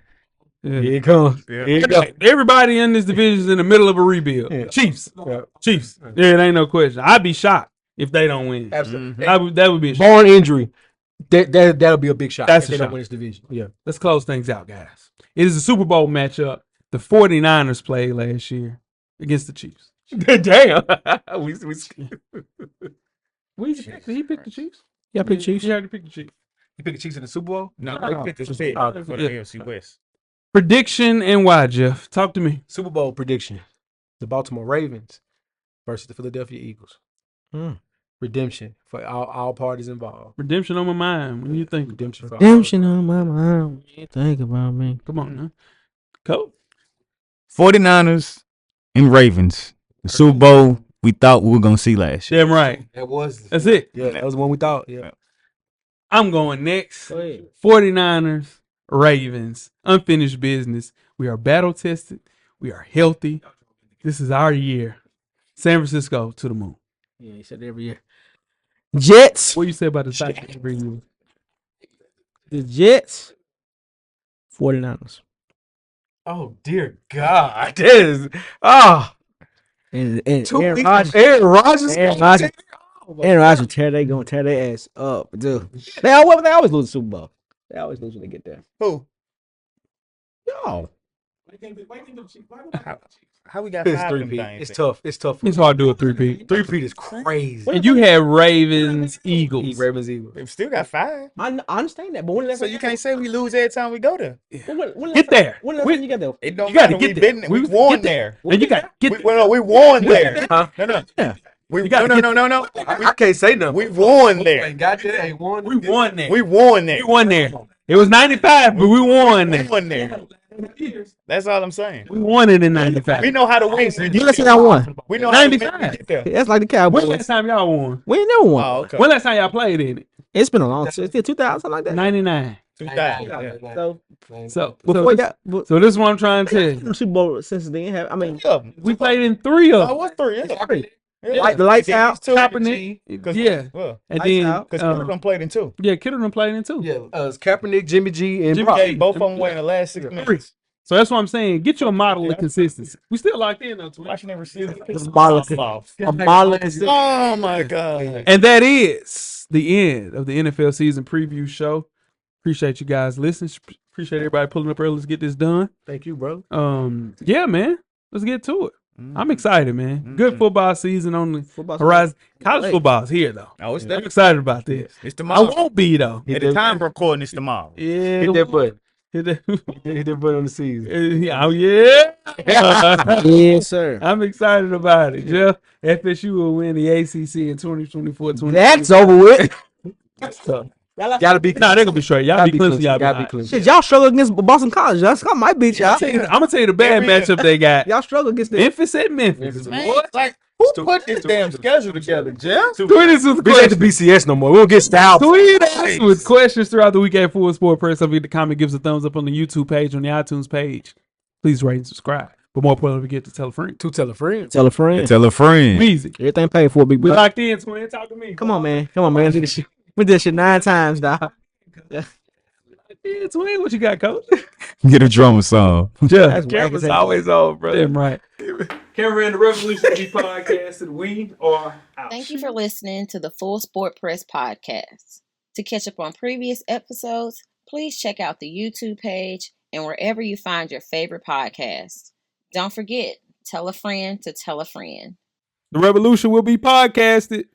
Yeah. Here it comes. Yeah. Here it goes. Everybody in this division is in the middle of a rebuild. Yeah. Chiefs. Yeah. Chiefs. Yeah, it ain't no question. I'd be shocked if they don't win. Absolutely. That would be a shock. Barring injury, that'll be a big shot. That's if a they shot. don't win this division. Yeah. Let's close things out, guys. It is a Super Bowl matchup. The 49ers played last year against the Chiefs. Damn. He picked the Chiefs. Yeah, I picked Chiefs. He already picked the Chiefs. You pick the Chiefs in the Super Bowl? No, No. pick this pick Oh, for the yeah. AFC West. Prediction and why, Jeff? Talk to me. Super Bowl prediction: the Baltimore Ravens versus the Philadelphia Eagles. Redemption for all parties involved. Redemption on my mind. When you think Redemption for all. Redemption on my mind when you think about me. Come on, now. Coach. 49ers and Ravens. The Super Bowl we thought we were going to see last year. Damn right. That's it. Yeah, that was the one we thought. Yeah. I'm going next. Go ahead. 49ers, Ravens, unfinished business. We are battle tested. We are healthy. This is our year. San Francisco to the moon. Yeah, he said every year. Jets. What you say about the Titans every year? The Jets. 49ers. Oh dear God, that is And two Aaron weeks- Rodgers. Aaron Rodgers. Aaron Rodgers gonna tear their ass up, dude. They always lose the Super Bowl. They always lose when they get there. Who? Yo. How we got It's five of them 3-peat. things? It's tough. It's tough. It's hard to do a three-peat. 3-peat is crazy. And you had Ravens, Eagles. Ravens Eagles. We still got five. I understand that, but when last So you can't say we lose every time we go there. Get there. When last time you got there? It don't You gotta matter. get We there. been We we won get there. And you got to get We won there. Huh? No. Yeah. We You gotta no. I can't say nothing. We won there. Got you. Ain't won. We won there. We won there. We won there. It was 95, but we won We there. won there. That's all I'm saying. We won it in 95. We know how to win. You last time y'all won. We know how to win. 95. We get there. That's like the When Cowboys. last time y'all won? We ain't never won. Oh, okay. When last time y'all played in it? It's been a long time. It's 2000, something like that. 99. So this is what I'm trying to tell you. Super Bowl since then. I mean, We played in 3 of them. What's 3? Yeah. like the lights out. Kaepernick, yeah, and Lights then out. Because Kittle done played in 2. yeah, Kittle done played in 2. Yeah, Kaepernick, Jimmy G, and Brock. Both of them were in the last 6 minutes. So that's what I'm saying. Get your model of consistency. We still locked in though, twin. I should never see it. Oh my God. And that is the end of the NFL season preview show. Appreciate you guys listening. Appreciate everybody pulling up early. Let's get this done. Thank you, bro. Yeah, man. Let's get to it. I'm excited, man. Good football season on the horizon. College football is here, though. Oh, it's I'm that. excited about this. It's I tomorrow. won't be, though. At the time of recording, it's tomorrow. Yeah. Hit that button. Hit that. Hit that button on the season. Oh, yeah. Yes, sir. I'm excited about it, Jeff. FSU will win the ACC in 2024-2025. That's over with. That's tough. Gotta be. Nah, they're gonna be straight. Y'all be Clemson. Y'all Gotta be be Clemson. Shit, y'all struggle against Boston College. That might beat y'all. I'm gonna tell you the bad matchup they got. Y'all struggle against them. Memphis at Memphis. What? Like, who put this damn schedule together, Jeff? Tweet us with We ain't the questions. BCS no more. We don't get style. Tweet us with questions throughout the week at Full Sport Press. If you the comment, give us a thumbs up on the YouTube page, on the iTunes page. Please rate and subscribe. But more importantly, forget to tell a friend. Tell a friend. Tell a friend. Tell a friend. Weezy. Everything paid for, big We boy. locked in, twin. Talk to me. Come on, man. We did this shit 9 times, dog. Yeah, twin. What you got, coach? Get a drummer song. Yeah. That's whack Camera's as hell. always on, bro. Damn right. Camera and the Revolution TV podcast, and we are out. Thank you for listening to the Full Sport Press podcast. To catch up on previous episodes, please check out the YouTube page and wherever you find your favorite podcast. Don't forget, tell a friend to tell a friend. The Revolution will be podcasted.